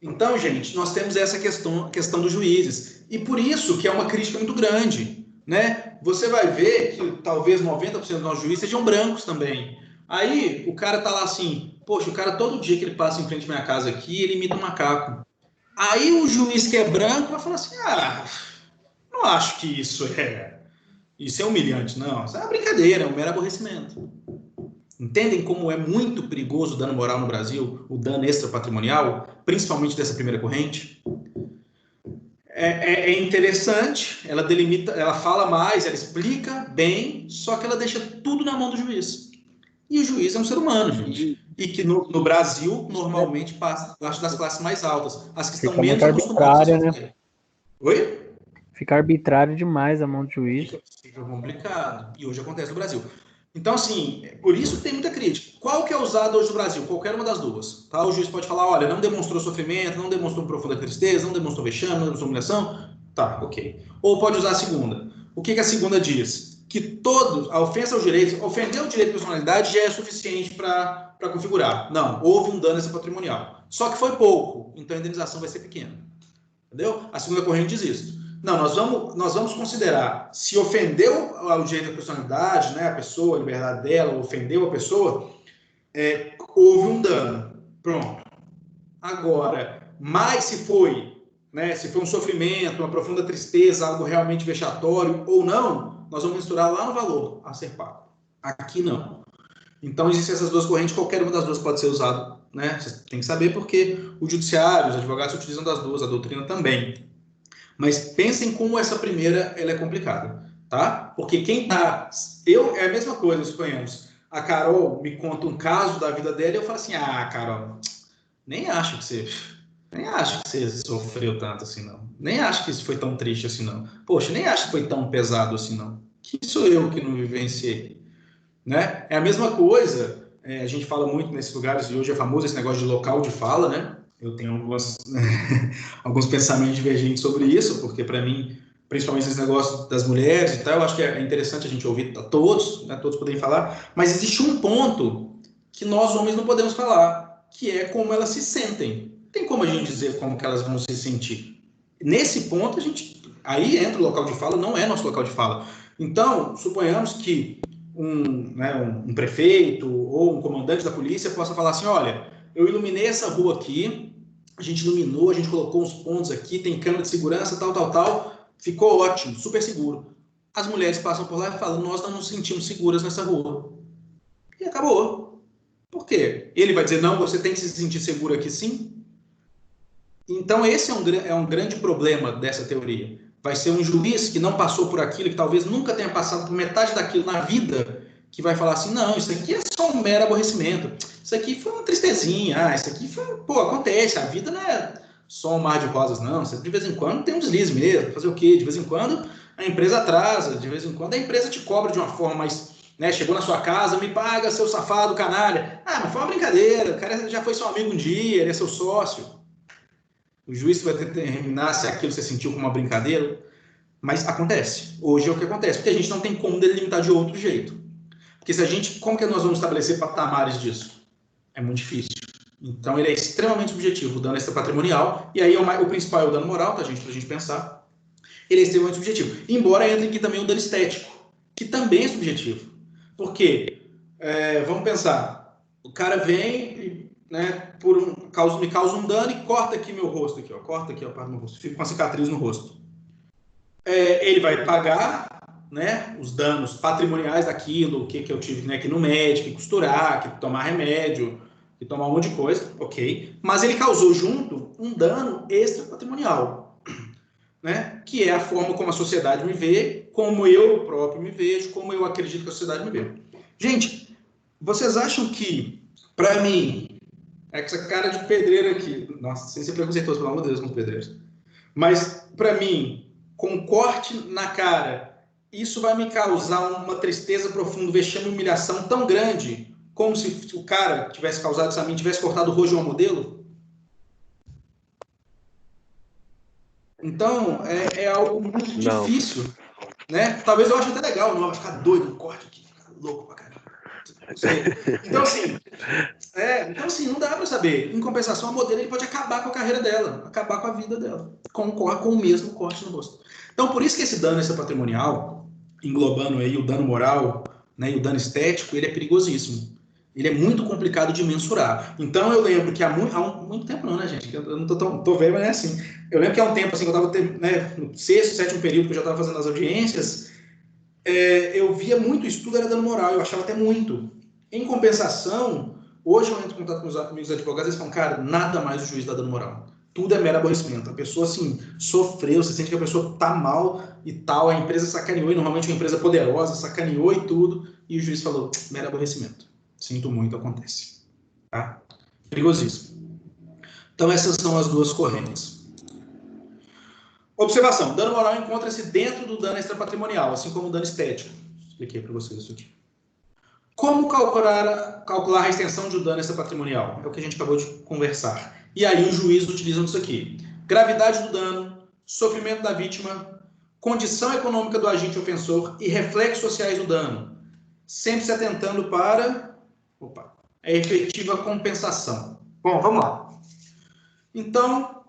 então, gente, nós temos essa questão dos juízes. E por isso que é uma crítica muito grande, né? Você vai ver que talvez 90% dos nossos juízes sejam brancos também. Aí o cara tá lá assim, poxa, o cara todo dia que ele passa em frente à minha casa aqui, ele imita um macaco. Aí o juiz que é branco vai falar assim, não acho que isso é humilhante, não. Isso é uma brincadeira, é um mero aborrecimento. Entendem como é muito perigoso o dano moral no Brasil, o dano extrapatrimonial, principalmente dessa primeira corrente? É interessante, ela delimita, ela fala mais, ela explica bem, só que ela deixa tudo na mão do juiz. E o juiz é um ser humano, gente. E que no Brasil, normalmente, passa parte das classes mais altas. As que estão menos acostumadas. Né? Oi? Fica arbitrário demais a mão do juiz. Fica complicado. E hoje acontece no Brasil. Então, assim, por isso tem muita crítica. Qual que é usada hoje no Brasil? Qualquer uma das duas. Tá? O juiz pode falar, olha, não demonstrou sofrimento, não demonstrou profunda tristeza, não demonstrou vexame, não demonstrou humilhação. Tá, ok. Ou pode usar a segunda. O que a segunda diz? que a ofensa ao direito, ofender o direito de personalidade já é suficiente para configurar. Não, houve um dano extrapatrimonial. Só que foi pouco, então a indenização vai ser pequena. Entendeu? A segunda corrente diz isso. Não, nós vamos considerar se ofendeu o direito de personalidade, né, a pessoa, a liberdade dela, ofendeu a pessoa, houve um dano. Pronto. Agora, mas se foi um sofrimento, uma profunda tristeza, algo realmente vexatório ou não, nós vamos misturar lá no valor a ser pago. Aqui não. Então, existem essas duas correntes, qualquer uma das duas pode ser usada, né? Você tem que saber porque o judiciário, os advogados utilizam das duas, a doutrina também. Mas pensem como essa primeira ela é complicada, tá? Porque é a mesma coisa, suponhamos. A Carol me conta um caso da vida dela e eu falo assim, Carol, nem acho que você sofreu tanto assim, não. Nem acho que isso foi tão triste assim, não. Poxa, nem acho que foi tão pesado assim, não. Que sou eu que não vivenciei, né? É a mesma coisa, a gente fala muito nesses lugares, e hoje é famoso esse negócio de local de fala, né? Eu tenho alguns pensamentos divergentes sobre isso, porque para mim, principalmente esse negócio das mulheres e tal, eu acho que é interessante a gente ouvir todos, né? Todos poderem falar, mas existe um ponto que nós homens não podemos falar, que é como elas se sentem. Tem como a gente dizer como que elas vão se sentir. Nesse ponto, aí entra o local de fala, não é nosso local de fala. Então, suponhamos que um prefeito ou um comandante da polícia possa falar assim, olha, eu iluminei essa rua aqui, a gente iluminou, a gente colocou uns pontos aqui, tem câmera de segurança, tal, ficou ótimo, super seguro. As mulheres passam por lá e falam, nós não nos sentimos seguras nessa rua. E acabou. Por quê? Ele vai dizer, não, você tem que se sentir seguro aqui sim? Então esse é um grande problema dessa teoria. Vai ser um juiz que não passou por aquilo, que talvez nunca tenha passado por metade daquilo na vida, que vai falar assim, não, isso aqui é só um mero aborrecimento. Isso aqui foi uma tristezinha. Isso aqui foi... acontece. A vida não é só um mar de rosas, não. De vez em quando tem um deslize mesmo. Fazer o quê? De vez em quando a empresa atrasa. De vez em quando a empresa te cobra de uma forma mais... chegou na sua casa, me paga, seu safado, canalha. Mas foi uma brincadeira. O cara já foi seu amigo um dia, ele é seu sócio. O juiz vai determinar se aquilo você sentiu como uma brincadeira. Mas acontece. Hoje é o que acontece. Porque a gente não tem como delimitar de outro jeito. Porque como que nós vamos estabelecer patamares disso? É muito difícil. Então, ele é extremamente subjetivo, o dano extrapatrimonial, e aí o principal é o dano moral, tá, gente? Pra gente pensar. Ele é extremamente subjetivo. Embora entre aqui também o dano estético, que também é subjetivo. Por quê? Vamos pensar. O cara vem, né, me causa um dano e corta aqui meu rosto, aqui, ó. Corta aqui a parte do meu rosto. Fica com uma cicatriz no rosto. Ele vai pagar, né, os danos patrimoniais daquilo, que eu tive, né, que ir no médico, que costurar, que tomar remédio, que tomar um monte de coisa, ok. Mas ele causou junto um dano extra-patrimonial, né, que é a forma como a sociedade me vê, como eu próprio me vejo, como eu acredito que a sociedade me vê. Gente, vocês acham que, para mim, com essa cara de pedreiro aqui, nossa, sem ser preconceituoso, pelo amor de Deus, com pedreiros, mas, para mim, com um corte na cara, isso vai me causar uma tristeza profunda, vexame e humilhação tão grande, como se o cara tivesse causado isso a mim, tivesse cortado o rosto de uma modelo? Então, é algo muito difícil, né? Talvez eu ache até legal, não vai ficar doido, um corte aqui, ficar louco pra caramba. Não sei. Então, assim, não dá para saber. Em compensação, a modelo ele pode acabar com a carreira dela, acabar com a vida dela, com o mesmo corte no rosto. Então, por isso que esse dano patrimonial, englobando aí o dano moral, né, e o dano estético, ele é perigosíssimo. Ele é muito complicado de mensurar. Então, eu lembro que há muito tempo não, né, gente? Eu não tô velho, mas é assim. Eu lembro que há um tempo, assim, que eu estava, né, no 6º, 7º período que eu já estava fazendo as audiências, eu via muito estudo, era dano moral, eu achava até muito. Em compensação, hoje eu entro em contato com os amigos advogados, eles falam, cara, nada mais o juiz dá dano moral. Tudo é mero aborrecimento. A pessoa, assim, sofreu, você sente que a pessoa tá mal e tal, a empresa sacaneou, e normalmente uma empresa poderosa sacaneou e tudo, e o juiz falou, mero aborrecimento. Sinto muito, acontece. Tá? Perigosíssimo. Então, essas são as duas correntes. Observação. Dano moral encontra-se dentro do dano extrapatrimonial, assim como o dano estético. Expliquei para vocês isso aqui. Como calcular a extensão de um dano extrapatrimonial? É o que a gente acabou de conversar. E aí o juiz utiliza isso aqui. Gravidade do dano, sofrimento da vítima, condição econômica do agente ofensor e reflexos sociais do dano, sempre se atentando para a efetiva compensação. Bom, vamos lá. Então,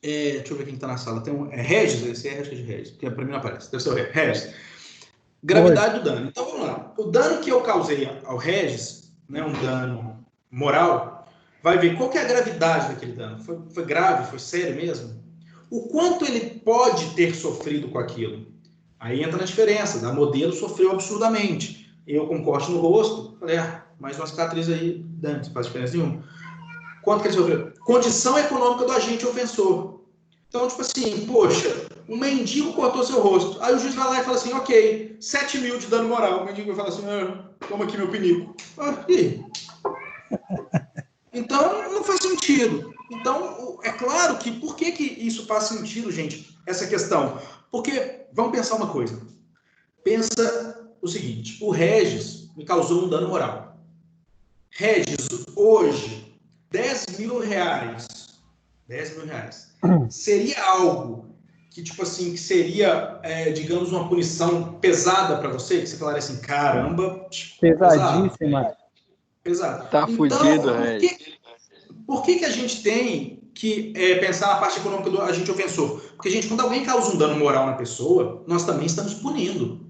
deixa eu ver quem está na sala. Tem Regis, esse é de Regis, porque para mim não aparece. Deve ser o Regis. Gravidade do dano. Então, vamos lá. O dano que eu causei ao Regis, né, um dano moral, vai ver qual que é a gravidade daquele dano. Foi grave? Foi sério mesmo? O quanto ele pode ter sofrido com aquilo? Aí entra na diferença. Da modelo sofreu absurdamente. Eu com corte no rosto, falei, mais uma cicatriz aí, dano, não faz diferença nenhuma. Quanto que ele sofreu? Condição econômica do agente ofensor. Então, tipo assim, poxa, um mendigo cortou seu rosto. Aí o juiz vai lá e fala assim, ok, 7 mil de dano moral. O mendigo vai falar assim, toma aqui meu pinico. Então, não faz sentido. Então, é claro que, por que isso faz sentido, gente, essa questão? Porque, vamos pensar uma coisa. Pensa o seguinte, o Regis me causou um dano moral. Regis, hoje, 10 mil reais. 10 mil reais. Seria algo que, tipo assim, que seria, digamos, uma punição pesada para você? Que você falaria assim, caramba... Pesadíssima. Pesado. Tá então, fudido, Regis. Por que a gente tem que pensar na parte econômica do agente ofensor? Porque, gente, quando alguém causa um dano moral na pessoa, nós também estamos punindo.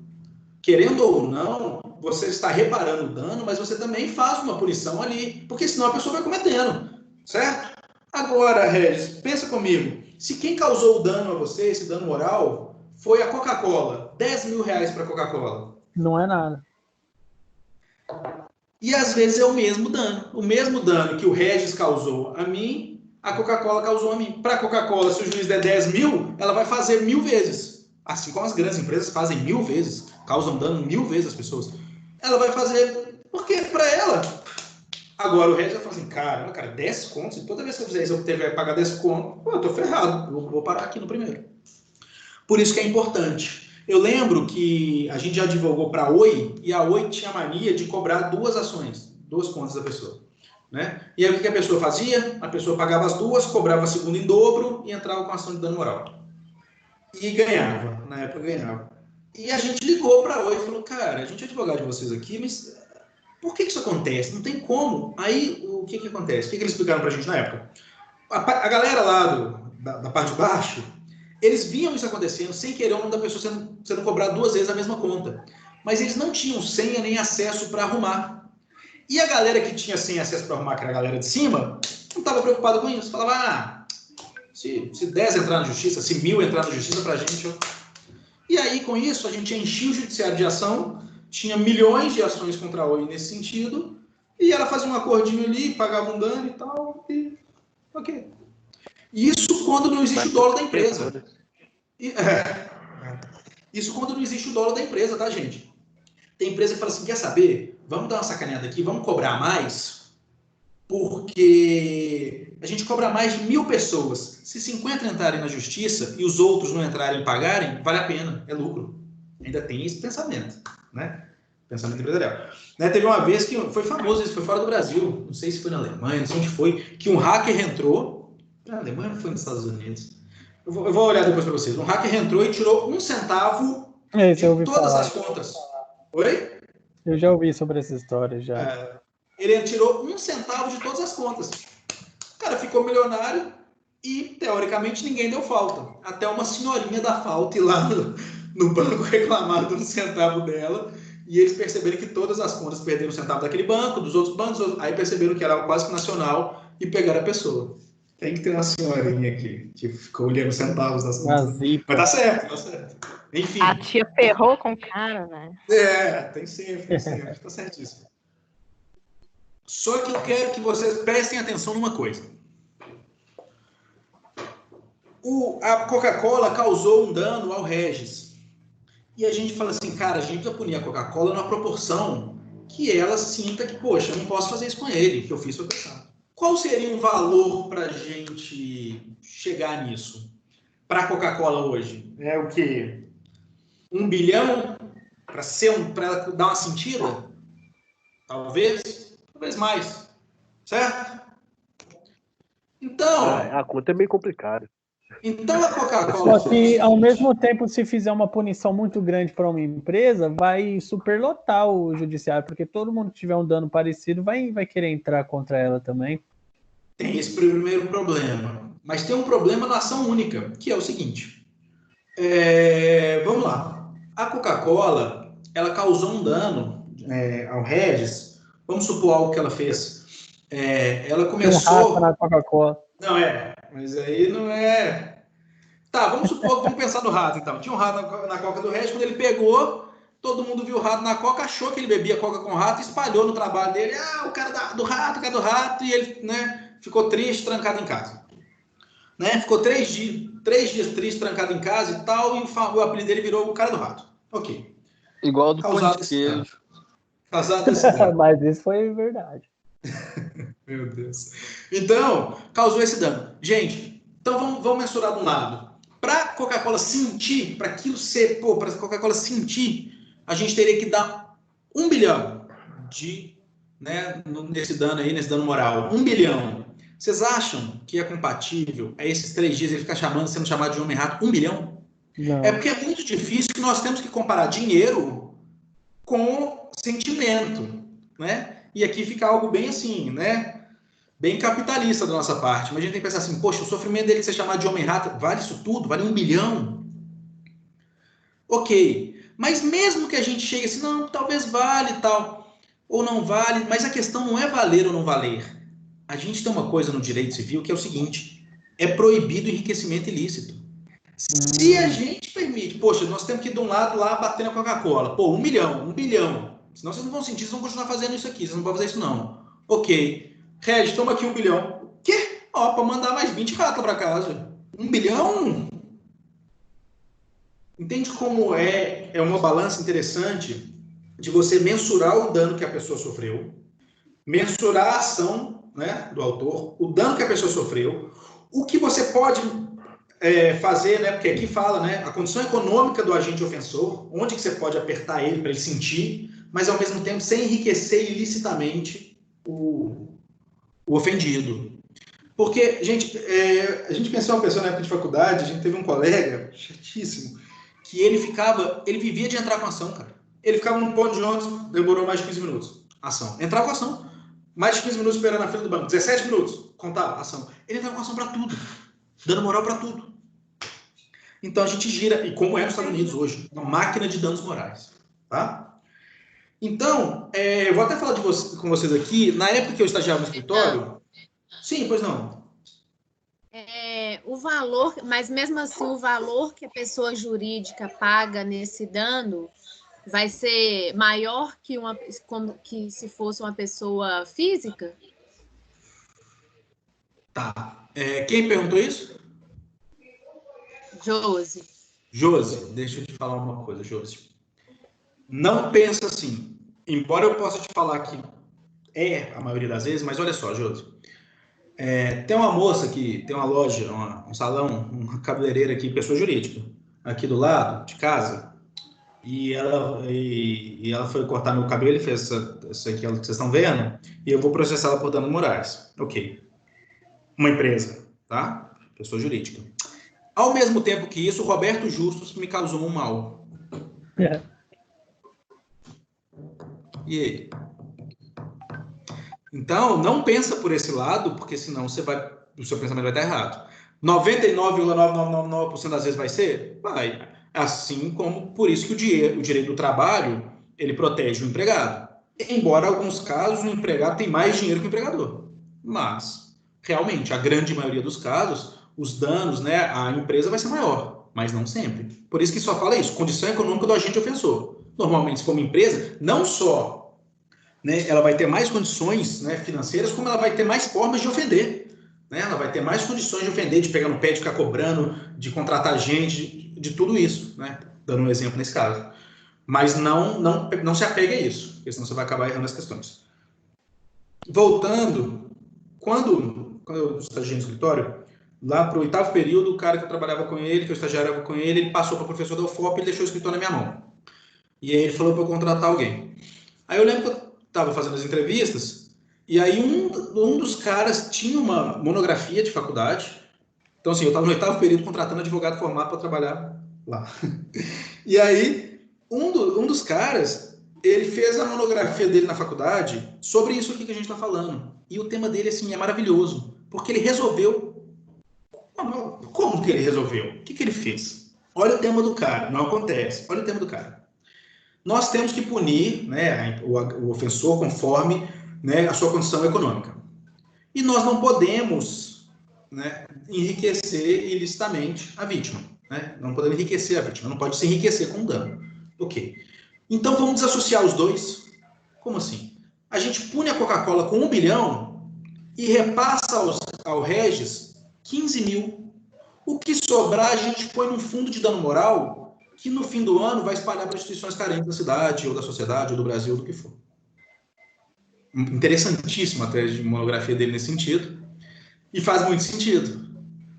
Querendo ou não, você está reparando o dano, mas você também faz uma punição ali, porque senão a pessoa vai cometendo, certo? Agora, Regis, pensa comigo. Se quem causou o dano a você, esse dano moral, foi a Coca-Cola, 10 mil reais para a Coca-Cola. Não é nada. E às vezes é o mesmo dano. O mesmo dano que o Regis causou a mim, a Coca-Cola causou a mim. Para a Coca-Cola, se o juiz der 10 mil, ela vai fazer 1000 vezes. Assim como as grandes empresas fazem 1000 vezes, causam dano 1000 vezes às pessoas. Ela vai fazer, porque para ela. Agora o Regis vai falar assim, cara, 10 contos, e toda vez que eu fizer isso, eu tiver que pagar 10 contos, eu tô ferrado, eu vou parar aqui no primeiro. Por isso que é importante. Eu lembro que a gente já divulgou para a Oi, e a Oi tinha a mania de cobrar 2 ações, 2 contas da pessoa. Né? E aí o que a pessoa fazia? A pessoa pagava as 2, cobrava a segunda em dobro e entrava com a ação de dano moral. E ganhava, na época ganhava. E a gente ligou para a Oi e falou, cara, a gente é advogado de vocês aqui, mas por que isso acontece? Não tem como. Aí o que acontece? O que eles explicaram para a gente na época? A galera lá da parte de baixo, eles viam isso acontecendo sem querer o nome da pessoa sendo cobrado 2 vezes a mesma conta. Mas eles não tinham senha nem acesso para arrumar. E a galera que tinha senha e acesso para arrumar, que era a galera de cima, não estava preocupada com isso. Falava, se 10 entrar na justiça, se 1000 entrar na justiça para a gente... E aí, com isso, a gente enchia o judiciário de ação, tinha milhões de ações contra a Oi nesse sentido, e ela fazia um acordinho ali, pagava um dano e tal, e... ok. Isso quando não existe o dolo da empresa. Isso quando não existe o dolo da empresa, tá, gente? Tem empresa que fala assim, quer saber? Vamos dar uma sacaneada aqui, vamos cobrar mais, porque a gente cobra mais de 1000 pessoas. Se 50 entrarem na justiça e os outros não entrarem e pagarem, vale a pena, é lucro. Ainda tem esse pensamento, né? Pensamento empresarial. Né? Teve uma vez que foi famoso, isso foi fora do Brasil, não sei se foi na Alemanha, não sei onde foi, que um hacker entrou, na Alemanha ou foi nos Estados Unidos? Eu vou olhar depois para vocês. Um hacker entrou e tirou 1 centavo de todas as contas. Oi? Eu já ouvi sobre essa história, já. Ele tirou 1 centavo de todas as contas. O cara ficou milionário e, teoricamente, ninguém deu falta. Até uma senhorinha da falta ir lá no banco reclamar de 1 centavo dela. E eles perceberam que todas as contas perderam 1 centavo daquele banco, dos outros bancos. Aí perceberam que era quase que nacional e pegaram a pessoa. Tem que ter uma senhorinha aqui que ficou olhando centavos das contas. Mas tá certo, tá certo. Enfim. A tia ferrou com o cara, né? Tem sempre, tá certíssimo. Só que eu quero que vocês prestem atenção numa coisa. A Coca-Cola causou um dano ao Regis. E a gente fala assim, cara, a gente precisa punir a Coca-Cola numa proporção que ela sinta que, poxa, eu não posso fazer isso com ele, que eu fiz foi pensado. Qual seria um valor para a gente chegar nisso? Para a Coca-Cola hoje? É o quê? 1 bilhão? Para ela dar uma sentida? Talvez mais. Certo? Então... A conta é meio complicada. Então a Coca-Cola... Só que, ao mesmo tempo, se fizer uma punição muito grande para uma empresa, vai superlotar o judiciário, porque todo mundo que tiver um dano parecido vai querer entrar contra ela também. Tem esse primeiro problema. Mas tem um problema na ação única, que é o seguinte. Vamos lá. A Coca-Cola, ela causou um dano ao Regis. Vamos supor algo que ela fez. Ela começou... Um rato na Coca-Cola. Não mas aí não é... Tá, vamos pensar no rato, então. Tinha um rato na Coca do Regis, quando ele pegou, todo mundo viu o rato na Coca, achou que ele bebia Coca com rato, espalhou no trabalho dele, o cara do rato, e ele, né, ficou triste, trancado em casa. Né? Ficou 3 dias triste, trancado em casa e tal, e o apelido dele virou o cara do rato. Ok. Igual do pão de queijo. Causado esse dano. Mas isso foi verdade. Meu Deus. Então, causou esse dano. Gente, então vamos mensurar de um lado. Para a Coca-Cola sentir, para aquilo ser, para a Coca-Cola sentir, a gente teria que dar 1 bilhão nesse dano moral. 1 bilhão. Vocês acham que é compatível a esses 3 dias ele ficar sendo chamado de homem-rato 1 bilhão? Não. É porque é muito difícil que nós temos que comparar dinheiro com sentimento, né? E aqui fica algo bem assim, né? Bem capitalista da nossa parte. Mas a gente tem que pensar assim, poxa, o sofrimento dele ser chamado de homem-rato, vale isso tudo? Vale 1 bilhão? Ok. Mas mesmo que a gente chegue assim, não, talvez vale e tal, ou não vale, mas a questão não é valer ou não valer. A gente tem uma coisa no direito civil que é o seguinte, é proibido o enriquecimento ilícito. Se a gente permite, poxa, nós temos que ir de um lado lá bater na Coca-Cola, 1 milhão, 1 bilhão, senão vocês não vão sentir, vocês vão continuar fazendo isso aqui, vocês não podem fazer isso não. Ok. Regis, toma aqui 1 bilhão. O quê? Para mandar mais 20 ratos para casa. 1 bilhão? Entende como é uma balança interessante de você mensurar o dano que a pessoa sofreu, mensurar a ação, né, do autor, o dano que a pessoa sofreu, o que você pode fazer, né, porque aqui fala, né, a condição econômica do agente ofensor, onde que você pode apertar ele para ele sentir, mas ao mesmo tempo sem enriquecer ilicitamente o ofendido. Porque, gente, a gente pensou uma pessoa na época de faculdade, a gente teve um colega chatíssimo, que ele vivia de entrar com ação, cara. Ele ficava num ponto de ônibus, demorou mais de 15 minutos. Ação. Entrava com ação. Mais de 15 minutos esperando na fila do banco. 17 minutos. Contava, ação. Ele entrava com ação para tudo. Dando moral para tudo. Então a gente gira, e como é nos Estados Unidos hoje, uma máquina de danos morais. Tá? Então, eu vou até falar com vocês aqui, na época que eu estagiava no escritório... Sim, pois não. O valor, mas mesmo assim o valor que a pessoa jurídica paga nesse dano vai ser maior que se fosse uma pessoa física? Tá. Quem perguntou isso? Josi, deixa eu te falar uma coisa, Josi. Não pensa assim. Embora eu possa te falar que a maioria das vezes, mas olha só, Josi. Tem uma moça que tem uma loja, um salão, uma cabeleireira aqui, pessoa jurídica, aqui do lado de casa, e ela foi cortar meu cabelo e fez isso aqui que vocês estão vendo, e eu vou processar ela por danos morais. Ok. Uma empresa, tá? Pessoa jurídica. Ao mesmo tempo que isso, o Roberto Justus me causou um mal. E aí? Então, não pensa por esse lado, porque senão o seu pensamento vai estar errado. 99,9999% das vezes vai ser? Vai. Assim como, por isso que o direito do trabalho, ele protege o empregado. Embora, em alguns casos, o empregado tem mais dinheiro que o empregador. Mas, realmente, a grande maioria dos casos, os danos, né, a empresa vai ser maior, mas não sempre. Por isso que só fala isso, condição econômica do agente ofensor. Normalmente, como empresa, não só... né, ela vai ter mais condições, né, financeiras, como ela vai ter mais formas de ofender. Né? Ela vai ter mais condições de ofender, de pegar no pé, de ficar cobrando, de contratar gente, de tudo isso. Né? Dando um exemplo nesse caso. Mas não se apegue a isso, porque senão você vai acabar errando as questões. Voltando, quando eu estagiei no escritório, lá para o 8º período, o cara que eu trabalhava com ele, que eu estagiava com ele passou para o professor da UFOP e ele deixou o escritório na minha mão. E aí ele falou para eu contratar alguém. Aí eu lembro que eu estava fazendo as entrevistas, e aí um dos caras tinha uma monografia de faculdade, Então, assim, eu estava no 8º período contratando advogado formado para trabalhar lá. E aí, um dos caras, ele fez a monografia dele na faculdade sobre isso aqui que a gente está falando. E o tema dele, assim, é maravilhoso, porque ele resolveu. Como que ele resolveu? O que ele fez? Olha o tema do cara, não acontece. Olha o tema do cara. Nós temos que punir, né, o ofensor conforme, né, a sua condição econômica. E nós não podemos, né, enriquecer ilicitamente a vítima. Né? Não podemos enriquecer a vítima, não pode se enriquecer com dano. Ok. Então vamos desassociar os dois? Como assim? A gente pune a Coca-Cola com 1 bilhão e repassa ao Regis 15 mil. O que sobrar a gente põe num fundo de dano moral que no fim do ano vai espalhar para instituições carentes da cidade, ou da sociedade, ou do Brasil, ou do que for. Interessantíssima a tese de monografia dele nesse sentido. E faz muito sentido.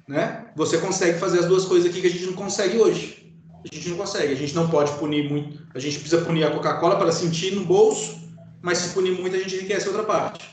Né? Você consegue fazer as duas coisas aqui que a gente não consegue hoje. A gente não consegue. A gente não pode punir muito. A gente precisa punir a Coca-Cola para ela sentir no bolso, mas se punir muito a gente enriquece outra parte.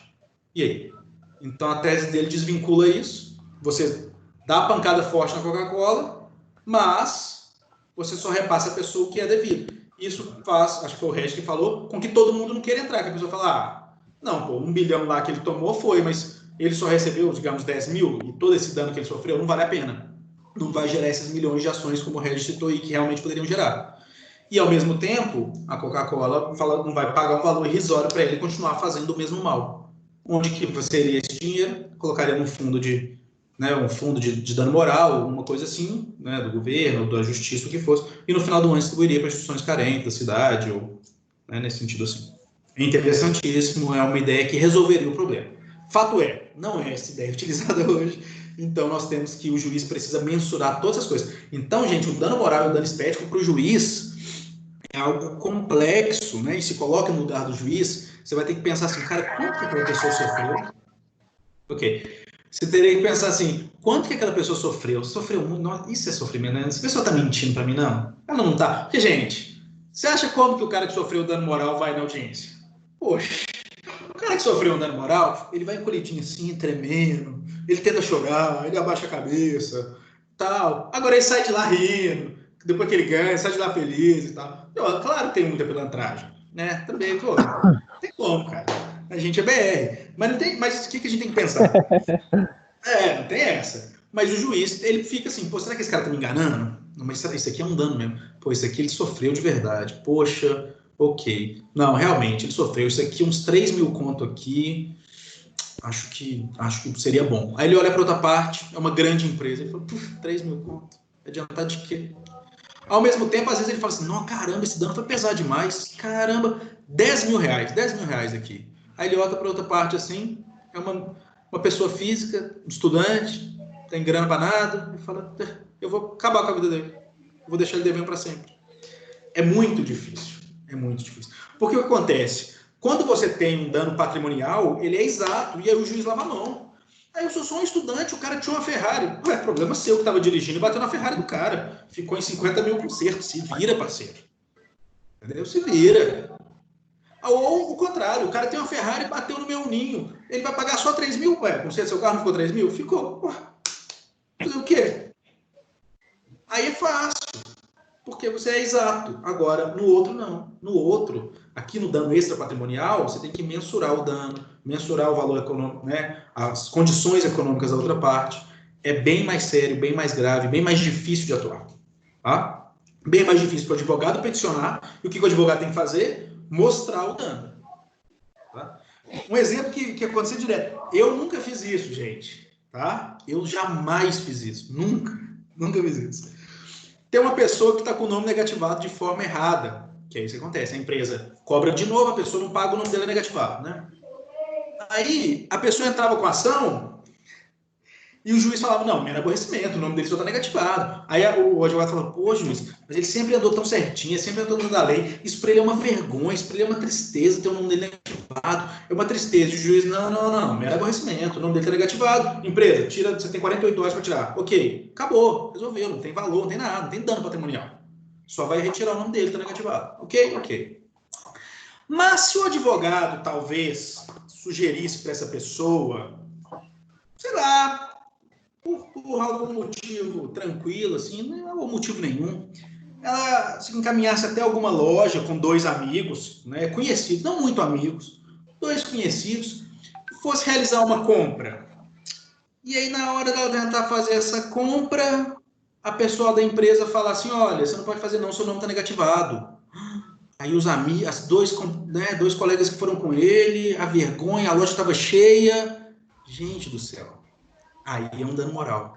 E aí? Então a tese dele desvincula isso. Você dá a pancada forte na Coca-Cola, mas você só repassa a pessoa o que é devido. Isso faz, acho que foi o Regis que falou, com que todo mundo não queira entrar. Que a pessoa fala, não, pô, 1 bilhão lá que ele tomou foi, mas ele só recebeu, digamos, 10 mil, e todo esse dano que ele sofreu não vale a pena. Não vai gerar esses milhões de ações, como o Regis citou aí, que realmente poderiam gerar. E, ao mesmo tempo, a Coca-Cola não vai pagar um valor irrisório para ele continuar fazendo o mesmo mal. Onde que seria esse dinheiro? Colocaria num fundo de, né, um fundo de dano moral, uma coisa assim, né, do governo, da justiça, o que fosse, e no final do ano distribuiria para instituições carentes da cidade, ou, né, nesse sentido assim. É interessantíssimo, é uma ideia que resolveria o problema. Fato é, não é essa ideia utilizada hoje, então nós temos que o juiz precisa mensurar todas as coisas. Então, gente, o dano moral e o dano estético para o juiz é algo complexo, né? E se coloca no lugar do juiz, você vai ter que pensar assim, cara, quanto que aquela pessoa sofreu? Ok. Você teria que pensar assim, quanto que aquela pessoa sofreu? Sofreu muito? Não, isso é sofrimento, né? Essa pessoa tá mentindo para mim, não? Ela não tá. Porque, gente, você acha como que o cara que sofreu dano moral vai na audiência? Poxa. O cara que sofreu um dano moral, ele vai encolhidinho assim, tremendo, ele tenta chorar, ele abaixa a cabeça, tal. Agora ele sai de lá rindo, depois que ele ganha, sai de lá feliz e tal. Claro que tem muita pilantragem, né? Também, pô, não tem como, cara. A gente é BR. Mas não tem, mas o que a gente tem que pensar? Não tem essa. Mas o juiz, ele fica assim, pô, será que esse cara tá me enganando? Não, mas isso aqui é um dano mesmo. Pô, isso aqui ele sofreu de verdade. Poxa... Ok. Não, realmente, ele sofreu. Isso aqui, uns 3 mil conto aqui, acho que seria bom. Aí ele olha para outra parte, é uma grande empresa, ele fala, 3 mil conto, adiantar de quê? Ao mesmo tempo, às vezes ele fala assim, não, caramba, esse dano foi pesado demais, caramba, 10 mil reais aqui. Aí ele olha para outra parte assim, é uma pessoa física, um estudante, tem grana para nada, e fala, eu vou acabar com a vida dele, vou deixar ele devendo para sempre. É muito difícil. É muito difícil. Porque o que acontece? Quando você tem um dano patrimonial, ele é exato, e aí o juiz lava a mão. Aí eu sou só um estudante, o cara tinha uma Ferrari. Ué, problema seu que estava dirigindo e bateu na Ferrari do cara. Ficou em 50 mil conserto. Se vira, parceiro. Entendeu? Se vira. Ou o contrário, o cara tem uma Ferrari e bateu no meu ninho. Ele vai pagar só 3 mil? Ué, conserto, seu carro não ficou 3 mil? Ficou. Ué, fazer o quê? Aí é fácil. Porque você é exato. Agora, no outro, não. No outro, aqui no dano extrapatrimonial, você tem que mensurar o dano, mensurar o valor econômico, né? As condições econômicas da outra parte. É bem mais sério, bem mais grave, bem mais difícil de atuar. Tá? Bem mais difícil para o advogado peticionar. E o que o advogado tem que fazer? Mostrar o dano. Tá? Um exemplo que aconteceu direto. Eu nunca fiz isso, gente. Tá? Eu jamais fiz isso. Nunca fiz isso. Tem uma pessoa que está com o nome negativado de forma errada, que é isso que acontece, a empresa cobra de novo, a pessoa não paga, o nome dela é negativado, né? Aí, a pessoa entrava com a ação e o juiz falava, não, mero aborrecimento, o nome dele só está negativado. Aí o advogado falava, pô, juiz, mas ele sempre andou tão certinho, sempre andou dentro da lei, isso para ele é uma vergonha, isso para ele é uma tristeza ter o nome dele negativado, é uma tristeza. E o juiz, não, mero aborrecimento, o nome dele está negativado. Empresa, tira, você tem 48 horas para tirar. Ok, acabou, resolveu, não tem valor, não tem nada, não tem dano patrimonial. Só vai retirar o nome dele, está negativado. Ok. Mas se o advogado, talvez, sugerisse para essa pessoa, sei lá, por algum motivo tranquilo, assim, não é motivo nenhum, ela se encaminhasse até alguma loja com 2 amigos, né, conhecidos, não muito amigos, 2 conhecidos, fosse realizar uma compra. E aí, na hora dela tentar fazer essa compra, a pessoa da empresa fala assim, olha, você não pode fazer não, seu nome está negativado. Aí os amigos, dois colegas que foram com ele, a vergonha, a loja estava cheia. Gente do céu. Aí é um dano moral.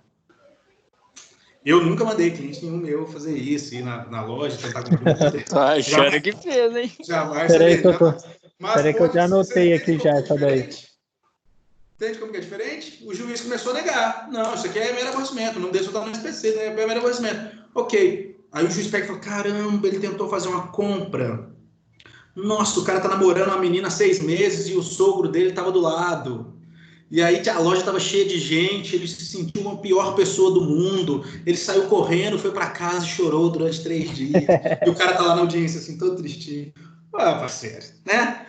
Eu nunca mandei cliente nenhum meu fazer isso, ir na loja, tentar comprar. Tá achando que fez, hein? Jamais. Peraí que eu já anotei aqui já essa daí. Entende como que é diferente? O juiz começou a negar. Não, isso aqui é mero aborrecimento, não deixa eu estar no SPC, né? É mero aborrecimento. Ok. Aí o juiz pega e fala, caramba, ele tentou fazer uma compra. Nossa, o cara tá namorando uma menina há 6 meses e o sogro dele tava do lado. E aí a loja estava cheia de gente, ele se sentiu a pior pessoa do mundo, ele saiu correndo, foi para casa e chorou durante 3 dias. E o cara tá lá na audiência, assim, todo tristinho. Ah, parceiro, né?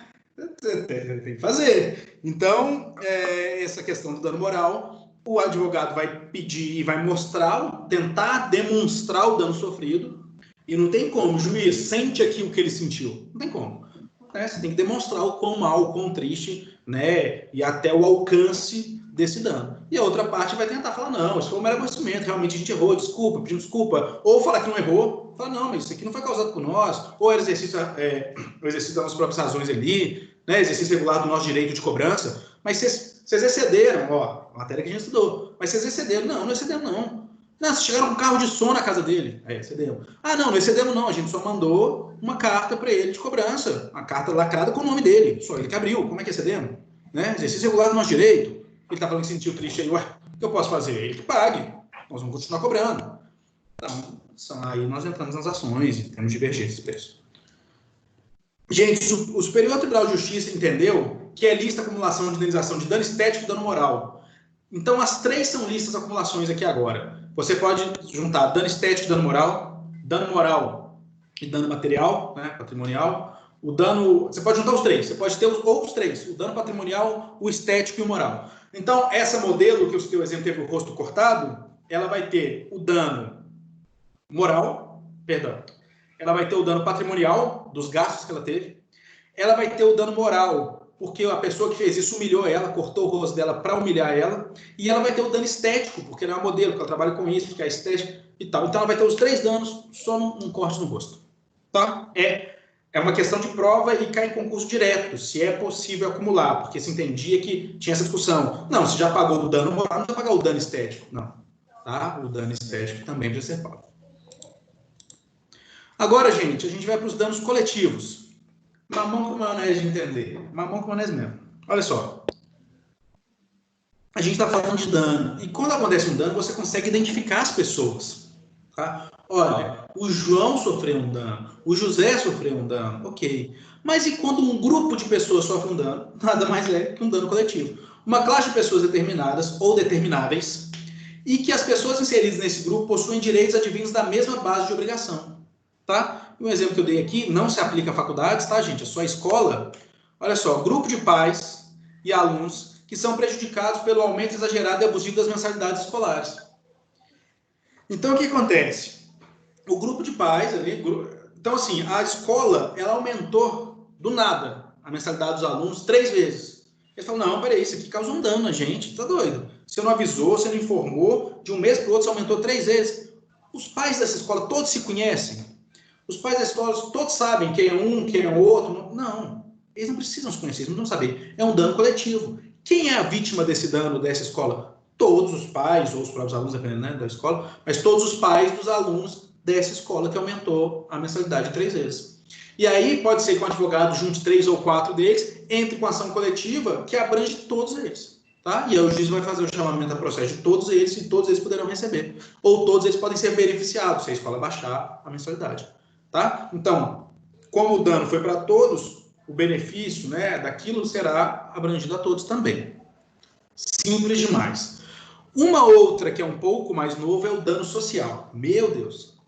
Tem que fazer. Então, essa questão do dano moral, o advogado vai pedir e vai mostrar, tentar demonstrar o dano sofrido, e não tem como, o juiz sente aqui o que ele sentiu. Não tem como. Você tem que demonstrar o quão mal, o quão triste, né, e até o alcance desse dano. E a outra parte vai tentar falar, não, isso foi um mero aborrecimento, realmente a gente errou, desculpa, pedindo desculpa. Ou falar que não errou, falar, não, mas isso aqui não foi causado por nós. Ou era o exercício das nossas próprias razões ali, né, exercício regular do nosso direito de cobrança. Mas vocês excederam, ó, a matéria que a gente estudou. Mas vocês excederam. Não excederam, não. Não, vocês chegaram com um carro de som na casa dele. Aí, excedemos. Ah, não excedemos, não. A gente só mandou uma carta para ele de cobrança. Uma carta lacrada com o nome dele. Só ele que abriu. Como é que excedemos? Né? Exercício regular do nosso direito. Ele tá falando que se sentiu triste aí. Ué, o que eu posso fazer? Ele que pague. Nós vamos continuar cobrando. Então, aí nós entramos nas ações e temos divergência de preço. Gente, o Superior Tribunal de Justiça entendeu que é lista a acumulação de indenização de dano estético e dano moral. Então, as 3 são listas acumulações aqui agora. Você pode juntar dano estético e dano moral e dano material, né, patrimonial. O dano, você pode juntar os 3, você pode ter os 3, o dano patrimonial, o estético e o moral. Então, essa modelo, que o seu exemplo teve o rosto cortado, ela vai ter o dano moral, ela vai ter o dano patrimonial, dos gastos que ela teve, ela vai ter o dano moral, porque a pessoa que fez isso humilhou ela, cortou o rosto dela para humilhar ela, e ela vai ter o dano estético, porque ela é uma modelo, que ela trabalha com isso, que é estética e tal. Então, ela vai ter os 3 danos só num corte no rosto. Tá? É uma questão de prova e cai em concurso direto, se é possível acumular, porque se entendia que tinha essa discussão. Não, se já pagou do dano moral, não vai pagar o dano estético. Não. Tá? O dano estético também precisa ser pago. Agora, gente, a gente vai para os danos coletivos. Mamão com maionese de entender. Mamão com maionese mesmo. Olha só. A gente está falando de dano. E quando acontece um dano, você consegue identificar as pessoas. Tá? Olha, o João sofreu um dano. O José sofreu um dano. Ok. Mas e quando um grupo de pessoas sofre um dano? Nada mais é que um dano coletivo. Uma classe de pessoas determinadas ou determináveis e que as pessoas inseridas nesse grupo possuem direitos advindos da mesma base de obrigação. Tá? Um exemplo que eu dei aqui não se aplica a faculdades, tá, gente? É só a escola. Olha só, grupo de pais e alunos que são prejudicados pelo aumento exagerado e abusivo das mensalidades escolares. Então, o que acontece? O grupo de pais ali... Então, assim, a escola, ela aumentou do nada a mensalidade dos alunos 3 vezes. Eles falam, não, peraí, isso aqui causa um dano na gente, tá doido? Você não avisou, você não informou, de um mês para o outro você aumentou 3 vezes. Os pais dessa escola todos se conhecem. Os pais da escola todos sabem quem é um, quem é o outro. Não, eles não precisam se conhecer, eles não precisam saber. É um dano coletivo. Quem é a vítima desse dano dessa escola? Todos os pais, ou os próprios alunos, dependendo, né, da escola, mas todos os pais dos alunos dessa escola que aumentou a mensalidade 3 vezes. E aí pode ser que um advogado junte 3 ou 4 deles, entre com ação coletiva que abrange todos eles. Tá? E aí o juiz vai fazer o chamamento a processo de todos eles e todos eles poderão receber. Ou todos eles podem ser beneficiados se a escola baixar a mensalidade. Tá? Então, como o dano foi para todos, o benefício, né, daquilo será abrangido a todos também. Simples demais. Uma outra que é um pouco mais novo é o dano social. Meu Deus.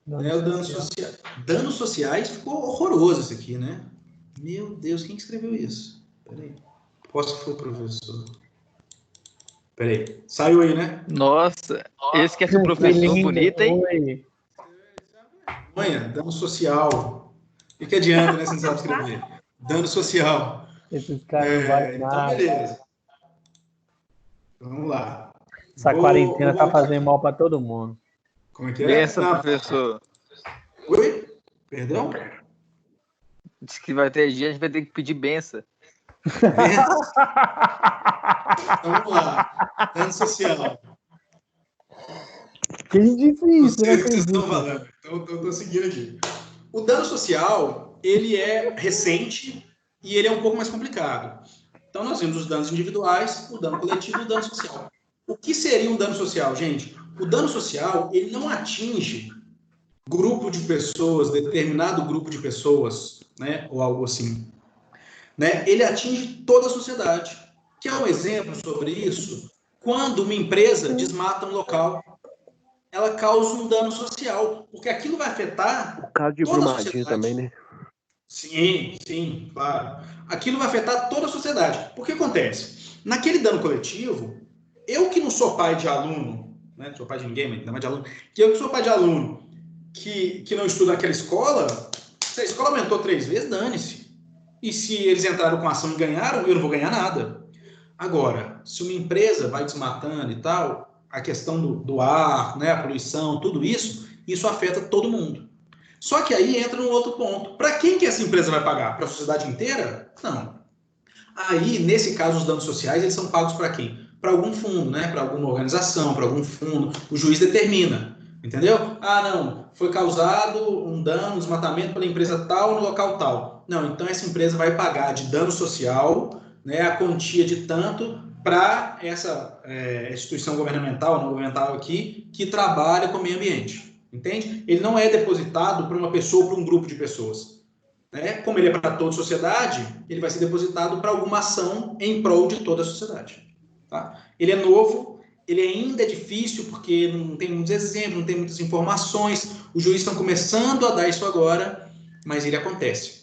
O dano social. Danos sociais ficou horroroso isso aqui, né? Meu Deus, quem escreveu isso? Peraí. Posso que foi o professor? Peraí, saiu aí, né? Nossa, esse que é seu professor bonito, hein? Oi. Manha, dano social. O que adianta, né? Você não sabe escrever. Dano social. Esses caras não valem Então, nada. beleza. Vamos lá. Essa quarentena tá fazendo mal pra todo mundo. Como é que é? Benção, Não. professor. Oi? Perdão? Diz que vai ter dia, a gente vai ter que pedir benção. Vamos lá. Dano social. Quem disse Não isso? sei Não o que vocês estão acredito. falando. Então, eu tô seguindo aqui. O dano social, ele é recente e ele é um pouco mais complicado. Então, nós vimos os danos individuais, o dano coletivo e o dano social. O que seria um dano social, gente? O dano social, ele não atinge grupo de pessoas, determinado grupo de pessoas, né, ou algo assim. Né? Ele atinge toda a sociedade. Quer um exemplo sobre isso? Quando uma empresa desmata um local, ela causa um dano social, porque aquilo vai afetar O caso de toda a Brumadinho sociedade. também, né? Sim, claro. Aquilo vai afetar toda a sociedade. O que acontece? Naquele dano coletivo, eu que não sou pai de aluno, né, não sou pai de ninguém, mas ainda mais de aluno, que eu que sou pai de aluno, que não estuda naquela escola, se a escola aumentou 3 vezes, dane-se. E se eles entraram com ação e ganharam, eu não vou ganhar nada. Agora, se uma empresa vai desmatando e tal, a questão do ar, né, a poluição, tudo isso afeta todo mundo. Só que aí entra um outro ponto. Para quem que essa empresa vai pagar? Para a sociedade inteira? Não. Aí, nesse caso, os danos sociais, eles são pagos para quem? Para algum fundo, né? Para alguma organização, para algum fundo. O juiz determina, entendeu? Ah, não, foi causado um dano, um desmatamento pela empresa tal no local tal. Não, então essa empresa vai pagar de dano social, né, a quantia de tanto para essa instituição governamental, não governamental aqui, que trabalha com o meio ambiente. Entende? Ele não é depositado para uma pessoa ou para um grupo de pessoas. Né? Como ele é para toda a sociedade, ele vai ser depositado para alguma ação em prol de toda a sociedade. Tá? Ele é novo, ele ainda é difícil porque não tem muitos exemplos, não tem muitas informações, os juízes estão começando a dar isso agora, mas ele acontece.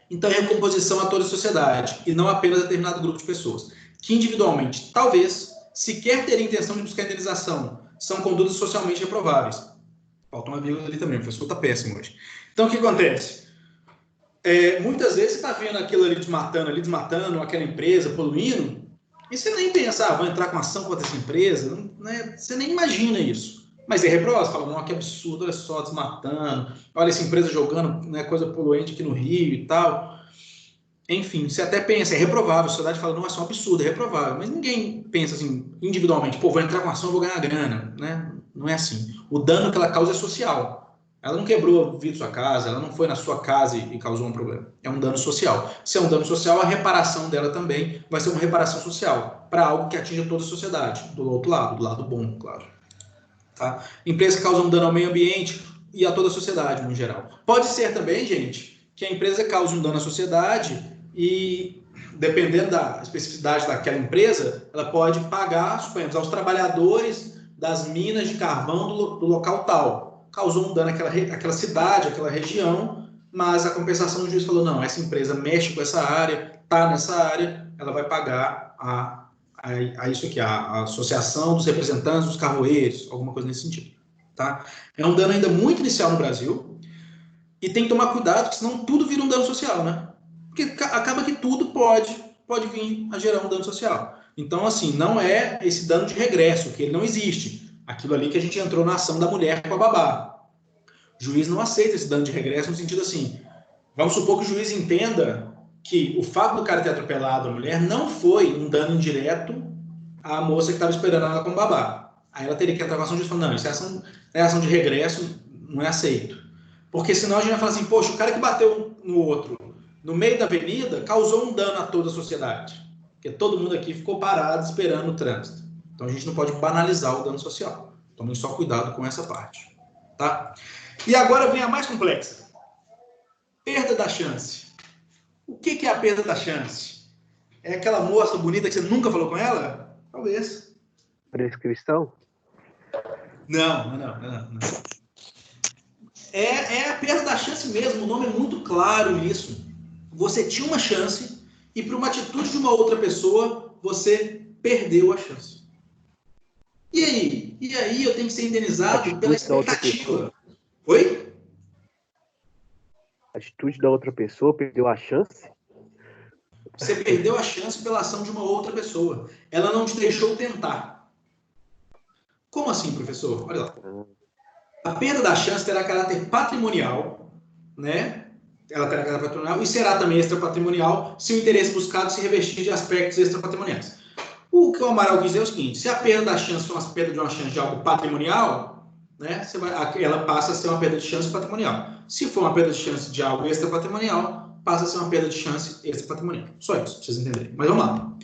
Então, é recomposição a toda a sociedade e não apenas a determinado grupo de pessoas, que individualmente, talvez, sequer teria intenção de buscar indenização, são condutas socialmente reprováveis. Falta uma vírgula ali também, o professor está péssimo hoje. Então, o que acontece? Muitas vezes você está vendo aquilo ali desmatando aquela empresa, poluindo, e você nem pensa, vou entrar com ação contra essa empresa, né? Você nem imagina isso. Mas é reprovável, você fala, não, que absurdo, olha só, desmatando, olha essa empresa jogando, né, coisa poluente aqui no Rio e tal. Enfim, você até pensa, é reprovável, a sociedade fala, não, é só um absurdo, é reprovável, mas ninguém pensa assim, individualmente, pô, vou entrar com ação, vou ganhar grana, né? Não é assim. O dano que ela causa é social. Ela não quebrou o vidro da sua casa, ela não foi na sua casa e causou um problema. É um dano social. Se é um dano social, a reparação dela também vai ser uma reparação social para algo que atinja toda a sociedade, do outro lado, do lado bom, claro. Tá? Empresa que causa um dano ao meio ambiente e a toda a sociedade, no geral. Pode ser também, gente, que a empresa cause um dano à sociedade e, dependendo da especificidade daquela empresa, ela pode pagar, suponhamos, aos trabalhadores das minas de carvão do local tal. Causou um dano àquela cidade, àquela região, mas a compensação do juiz falou, não, essa empresa mexe com essa área, está nessa área, ela vai pagar a isso aqui, a associação dos representantes dos carvoeiros, alguma coisa nesse sentido. Tá? É um dano ainda muito inicial no Brasil e tem que tomar cuidado, porque senão tudo vira um dano social, né? Porque acaba que tudo pode vir a gerar um dano social. Então, assim, não é esse dano de regresso, que ele não existe. Aquilo ali que a gente entrou na ação da mulher com a babá. O juiz não aceita esse dano de regresso no sentido assim, vamos supor que o juiz entenda que o fato do cara ter atropelado a mulher não foi um dano indireto à moça que estava esperando ela com babá. Aí ela teria que entrar com a ação de juiz falando, não, isso é ação de regresso, não é aceito. Porque senão a gente vai falar assim, poxa, o cara que bateu no outro no meio da avenida, causou um dano a toda a sociedade. Porque todo mundo aqui ficou parado esperando o trânsito. Então a gente não pode banalizar o dano social. Tomem só cuidado com essa parte. Tá? E agora vem a mais complexa. Perda da chance. O que é a perda da chance? É aquela moça bonita que você nunca falou com ela? Talvez. Prescrição? Não. É a perda da chance mesmo. O nome é muito claro nisso. Você tinha uma chance e por uma atitude de uma outra pessoa, você perdeu a chance. E aí? E aí eu tenho que ser indenizado pela Atitude da outra expectativa. Oi? A atitude da outra pessoa perdeu a chance? Você perdeu a chance pela ação de uma outra pessoa. Ela não te deixou tentar. Como assim, professor? Olha lá. A perda da chance terá caráter patrimonial, né? Ela terá caráter patrimonial e será também extrapatrimonial se o interesse buscado se revestir de aspectos extrapatrimoniais. O que o Amaral quis dizer é o seguinte: se a perda da chance for uma perda de uma chance de algo patrimonial, né, ela passa a ser uma perda de chance patrimonial. Se for uma perda de chance de algo extrapatrimonial, passa a ser uma perda de chance extrapatrimonial. Só isso, pra vocês entenderem. Mas vamos lá.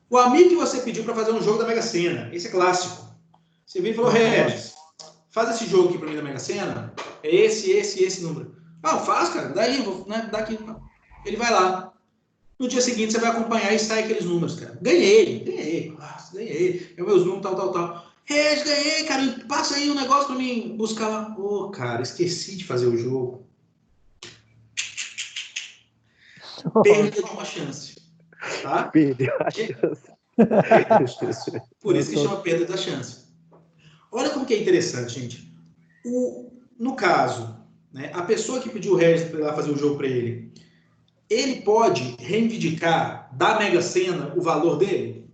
O amigo que você pediu para fazer um jogo da Mega Sena, esse é clássico. Você veio e falou: Regis, faz esse jogo aqui para mim da Mega Sena. É esse número. Ah, faz, cara. Daí, né, dá aqui. Ele vai lá. No dia seguinte, você vai acompanhar e sai aqueles números, cara. Ganhei. Nossa, ganhei. É os meus números, tal. Regis, ganhei, cara. Passa aí um negócio pra mim buscar lá. Ô, cara, esqueci de fazer o jogo. Perda de uma chance. Tá? Perdeu a chance. Por isso que chama perda da chance. Olha como que é interessante, gente. No caso, né, a pessoa que pediu o Regis para ir lá fazer o jogo para ele pode reivindicar da Mega Sena o valor dele?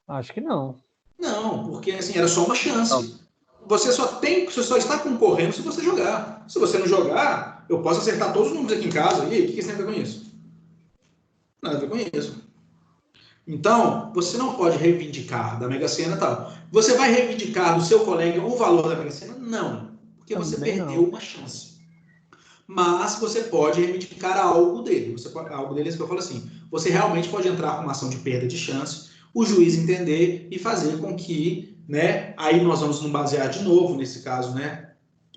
Acho que não. Não, porque assim, era só uma chance. Você só está concorrendo se você jogar. Se você não jogar, eu posso acertar todos os números aqui em casa. E aí, o que isso tem a ver com isso? Nada a ver com isso. Então, você não pode reivindicar da Mega Sena e tal. Você vai reivindicar do seu colega o valor da Mega Sena? Não. Porque você perdeu uma chance. Mas você pode reivindicar algo dele. Algo dele é isso que eu falo assim. Você realmente pode entrar com uma ação de perda de chance, o juiz entender e fazer com que, né, aí nós vamos nos basear de novo, nesse caso, né,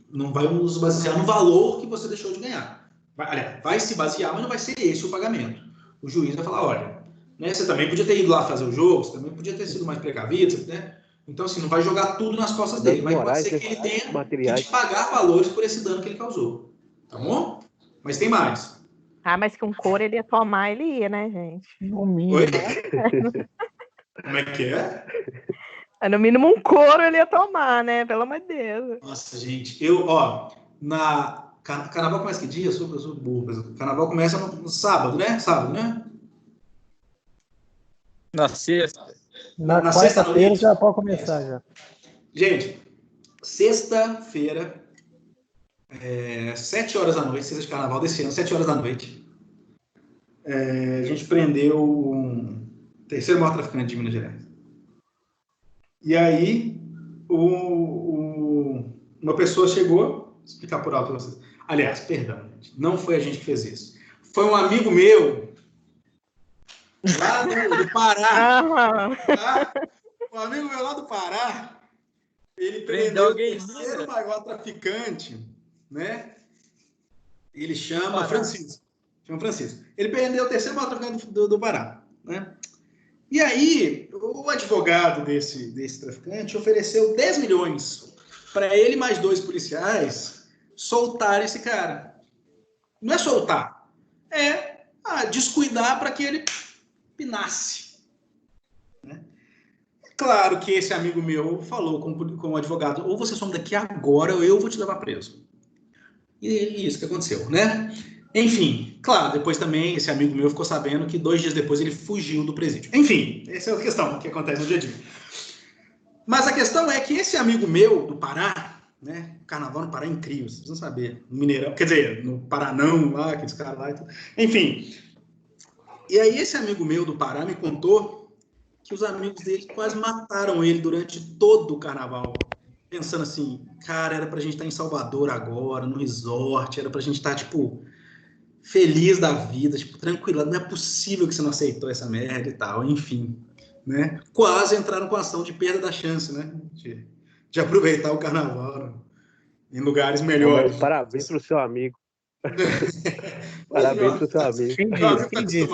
não vai nos basear no valor que você deixou de ganhar. Vai se basear, mas não vai ser esse o pagamento. O juiz vai falar, olha, né, você também podia ter ido lá fazer o jogo, você também podia ter sido mais precavido, né? Então, assim, não vai jogar tudo nas costas dele, mas pode ser que ele tenha que te pagar valores por esse dano que ele causou. Tá bom? Mas tem mais. Ah, mas que um couro ele ia tomar, ele ia, né, gente? No mínimo. Oi? Como é que é? No mínimo um couro ele ia tomar, né? Pelo amor de Deus. Nossa, gente, Carnaval começa que dia? Eu sou burro. Carnaval começa no sábado, né? Sábado, né? Na sexta. Na sexta-feira já pode começar já. Gente, sexta-feira, 7 horas da noite, sexta de carnaval desse ano, 7 horas da noite, a gente prendeu um terceiro maior traficante de Minas Gerais. E aí, uma pessoa chegou, vou explicar por alto para vocês. Aliás, perdão, gente, não foi a gente que fez isso. Foi um amigo meu, lá do Pará. Tá? Um amigo meu lá do Pará, ele prendeu o terceiro maior traficante, né? Ele chama Francisco. Ele prendeu o terceiro maior traficante do Pará, né? E aí, o advogado desse traficante ofereceu 10 milhões para ele mais 2 policiais soltar esse cara. Não é soltar, é descuidar para que ele pinasse. Né? Claro que esse amigo meu falou com o advogado, ou você some daqui agora ou eu vou te levar preso. E isso que aconteceu, né? Enfim, claro, depois também esse amigo meu ficou sabendo que 2 dias depois ele fugiu do presídio. Enfim, essa é a questão que acontece no dia a dia. Mas a questão é que esse amigo meu do Pará, né? O carnaval no Pará é incrível, vocês precisam saber. No Mineirão, quer dizer, no Paranão lá, aqueles caras lá e tudo. Enfim. E aí esse amigo meu do Pará me contou que os amigos dele quase mataram ele durante todo o carnaval. Pensando assim, cara, era pra gente estar em Salvador agora, no resort, era pra gente estar, tipo, feliz da vida, tipo, tranquilo, não é possível que você não aceitou essa merda e tal, enfim, né? Quase entraram com a ação de perda da chance, né? De aproveitar o carnaval, né? Em lugares melhores. Mas parabéns pro seu amigo. Parabéns pro seu amigo. Quem disse?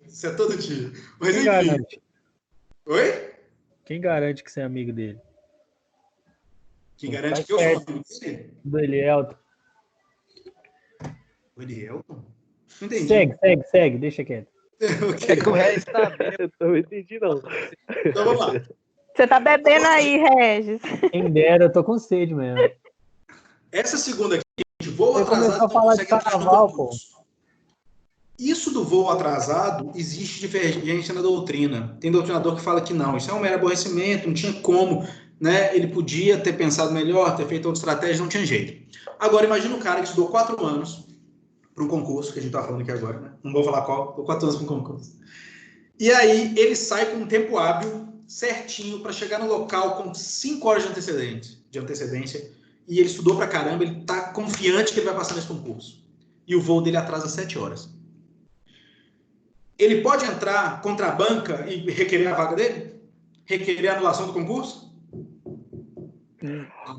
Isso é todo dia. Mas quem enfim. Garante? Oi? Quem garante que você é amigo dele? Quem garante que eu sou amigo dele? Do Elielton. O Elielton? Não entendi. Segue, deixa quieto. É que o Regis tá vendo. Eu não entendi, não. Então vamos lá. Você tá bebendo aí, Regis. Quem dera, eu tô com sede mesmo. Essa segunda aqui, gente, voo Você atrasado começou a não falar de consegue entrar no carnaval, pô. concurso. Isso do voo atrasado existe divergência na doutrina. Tem doutrinador que fala que não, isso é um mero aborrecimento, não tinha como, né? Ele podia ter pensado melhor, ter feito outra estratégia, não tinha jeito. Agora, imagina um cara que estudou 4 anos para um concurso, que a gente está falando aqui agora, né? Não vou falar qual, estou 4 anos para um concurso. E aí ele sai com um tempo hábil certinho para chegar no local com 5 horas de antecedência, e ele estudou pra caramba, ele está confiante que ele vai passar nesse concurso. E o voo dele atrasa 7 horas. Ele pode entrar contra a banca e requerer a vaga dele? Requerer a anulação do concurso?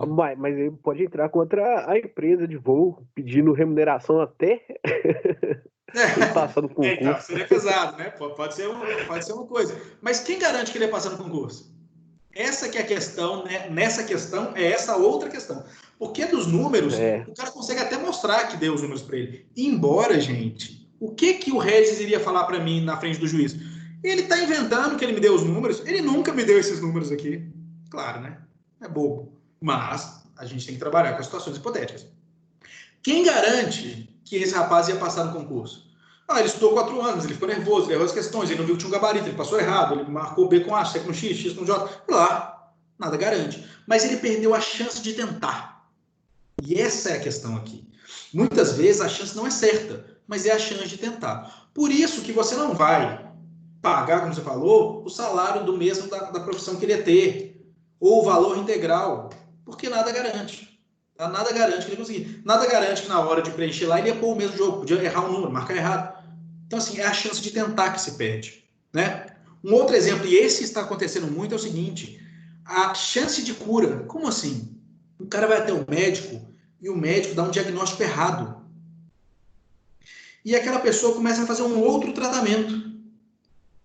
Mas ele pode entrar contra a empresa de voo, pedindo remuneração até ele passar no concurso. Então, seria pesado, né? Pode ser uma coisa. Mas quem garante que ele ia passar no concurso? Essa que é a questão, né? Nessa questão, é essa outra questão. Porque dos números, o cara consegue até mostrar que deu os números para ele. Embora, gente, o que o Regis iria falar para mim na frente do juiz? Ele está inventando que ele me deu os números, ele nunca me deu esses números aqui. Claro, né? É bobo. Mas a gente tem que trabalhar com as situações hipotéticas. Quem garante que esse rapaz ia passar no concurso? Ele estudou 4 anos, ele ficou nervoso, ele errou as questões, ele não viu que tinha um gabarito, ele passou errado, ele marcou B com A, C com X, X com J. Lá, nada garante. Mas ele perdeu a chance de tentar. E essa é a questão aqui. Muitas vezes a chance não é certa, mas é a chance de tentar. Por isso que você não vai pagar, como você falou, o salário do mesmo da profissão que ele ia ter, ou o valor integral, porque nada garante. Tá? Nada garante que ele conseguir. Nada garante que na hora de preencher lá ele ia pôr o mesmo jogo, podia errar o número, marcar errado. Então, assim, é a chance de tentar que se perde. Né? Um outro exemplo, e esse está acontecendo muito, é o seguinte: a chance de cura. Como assim? O cara vai até o médico e o médico dá um diagnóstico errado. E aquela pessoa começa a fazer um outro tratamento.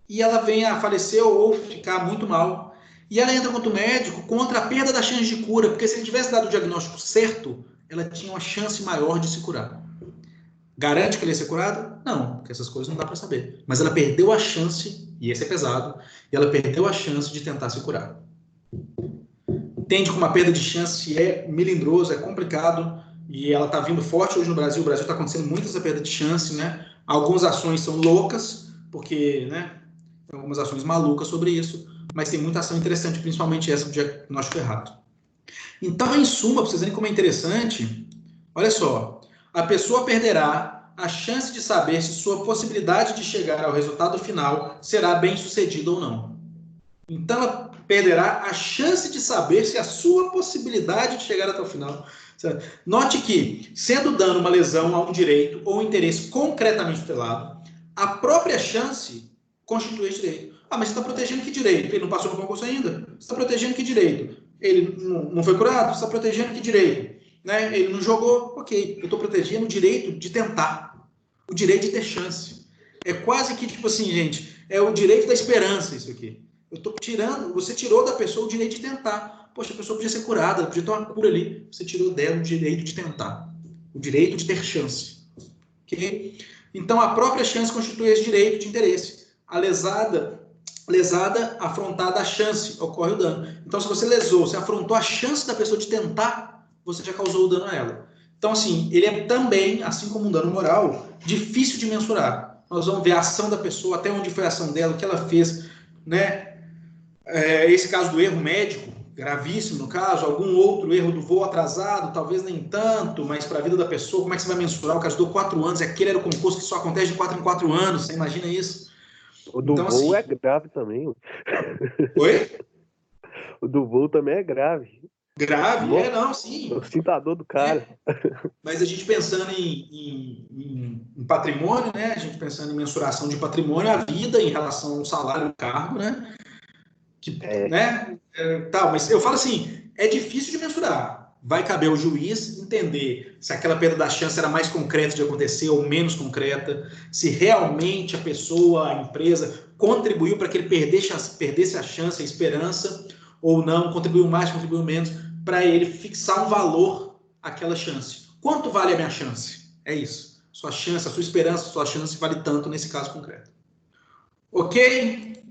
E ela vem a falecer ou ficar muito mal. E ela entra contra o médico contra a perda da chance de cura, porque se ele tivesse dado o diagnóstico certo, ela tinha uma chance maior de se curar. Garante que ele ia ser curado? Não, porque essas coisas não dá para saber. Mas ela perdeu a chance, e esse é pesado, e ela perdeu a chance de tentar se curar. Entende como a perda de chance é melindroso, é complicado, e ela está vindo forte hoje no Brasil. O Brasil está acontecendo muito essa perda de chance, né? Algumas ações são loucas, porque, né, tem algumas ações malucas sobre isso, mas tem muita ação interessante, principalmente essa do diagnóstico errado. Então, em suma, para vocês verem como é interessante, olha só, a pessoa perderá a chance de saber se sua possibilidade de chegar ao resultado final será bem sucedida ou não. Então, ela perderá a chance de saber se a sua possibilidade de chegar até o final. Note que, sendo dano uma lesão a um direito ou interesse concretamente tutelado, a própria chance constitui esse direito. Mas você está protegendo que direito? Ele não passou no concurso ainda? Você está protegendo que direito? Ele não foi curado? Você está protegendo que direito? Né? Ele não jogou? Ok, eu estou protegendo o direito de tentar. O direito de ter chance. É quase que, tipo assim, gente, é o direito da esperança isso aqui. Eu estou tirando, você tirou da pessoa o direito de tentar. Poxa, a pessoa podia ser curada, ela podia ter uma cura ali. Você tirou dela o direito de tentar. O direito de ter chance. Ok? Então, a própria chance constitui esse direito de interesse. A lesada, afrontada a chance, ocorre o dano. Então, se você lesou, você afrontou a chance da pessoa de tentar, você já causou o dano a ela. Então, assim, ele é também, assim como um dano moral, difícil de mensurar. Nós vamos ver a ação da pessoa, até onde foi a ação dela, o que ela fez, né? Esse caso do erro médico, gravíssimo no caso, algum outro erro do voo atrasado, talvez nem tanto, mas para a vida da pessoa, como é que você vai mensurar? O cara estudou 4 anos, aquele era o concurso que só acontece de 4 em 4 anos, você imagina isso? O do então, voo assim, é grave também. Oi? O do voo também é grave. Grave? Não, sim. Eu sinto a dor do cara. Mas a gente pensando em patrimônio, né? A gente pensando em mensuração de patrimônio, a vida em relação ao salário do cargo, né? Né? Mas eu falo assim, é difícil de mensurar. Vai caber ao juiz entender se aquela perda da chance era mais concreta de acontecer ou menos concreta, se realmente a pessoa, a empresa, contribuiu para que ele perdesse a chance, a esperança, ou não, contribuiu mais, contribuiu menos, para ele fixar um valor àquela chance. Quanto vale a minha chance? É isso. Sua chance, a sua esperança, a sua chance vale tanto nesse caso concreto. Ok?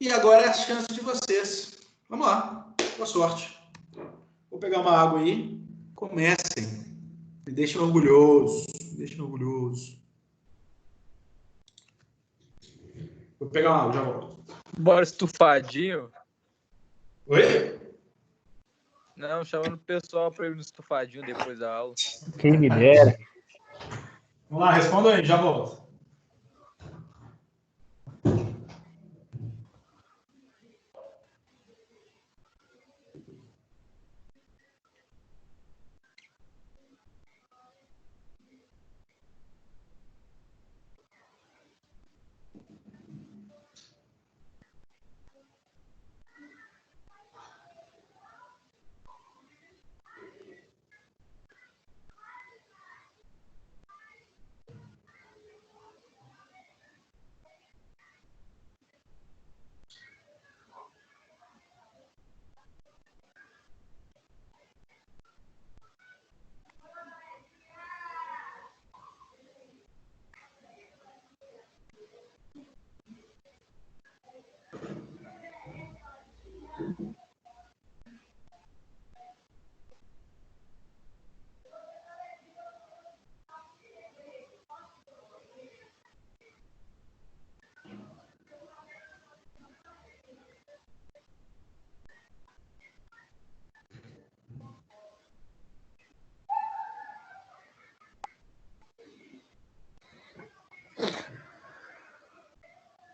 E agora é a chance de vocês. Vamos lá. Boa sorte. Vou pegar uma água aí. Comecem. Me deixem orgulhoso. Me deixem orgulhoso. Vou pegar uma água, já volto. Bora estufadinho? Oi? Não, chamando o pessoal pra ir no estufadinho depois da aula. Quem me dera. Vamos lá, responda aí, já volto.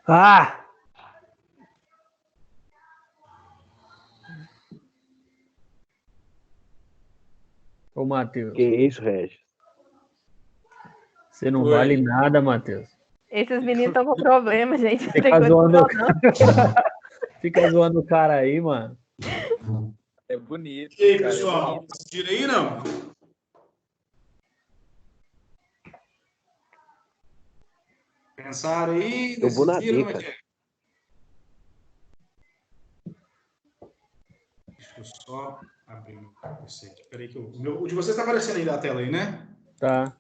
Ah! Ô, Matheus. Que isso, Regis? Você não Oi. vale nada, Matheus. Esses meninos estão com problema, gente. Não tem Fica coisa zoando, não, não. fica zoando o cara aí, mano. É bonito. E aí, cara, pessoal? É bonito. Assistiram aí, não? Pensaram aí? Eu vou na decidiram, D, como é que cara. é? Deixa eu só abrir meu PC aqui. Peraí que o de vocês está aparecendo aí na tela aí, né? Tá.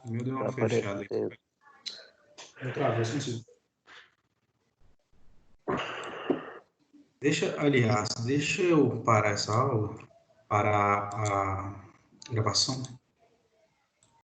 O meu deu Tá uma fechada aí. aparecendo. Outra vez, sentido. Aliás, deixa eu parar essa aula, parar a gravação.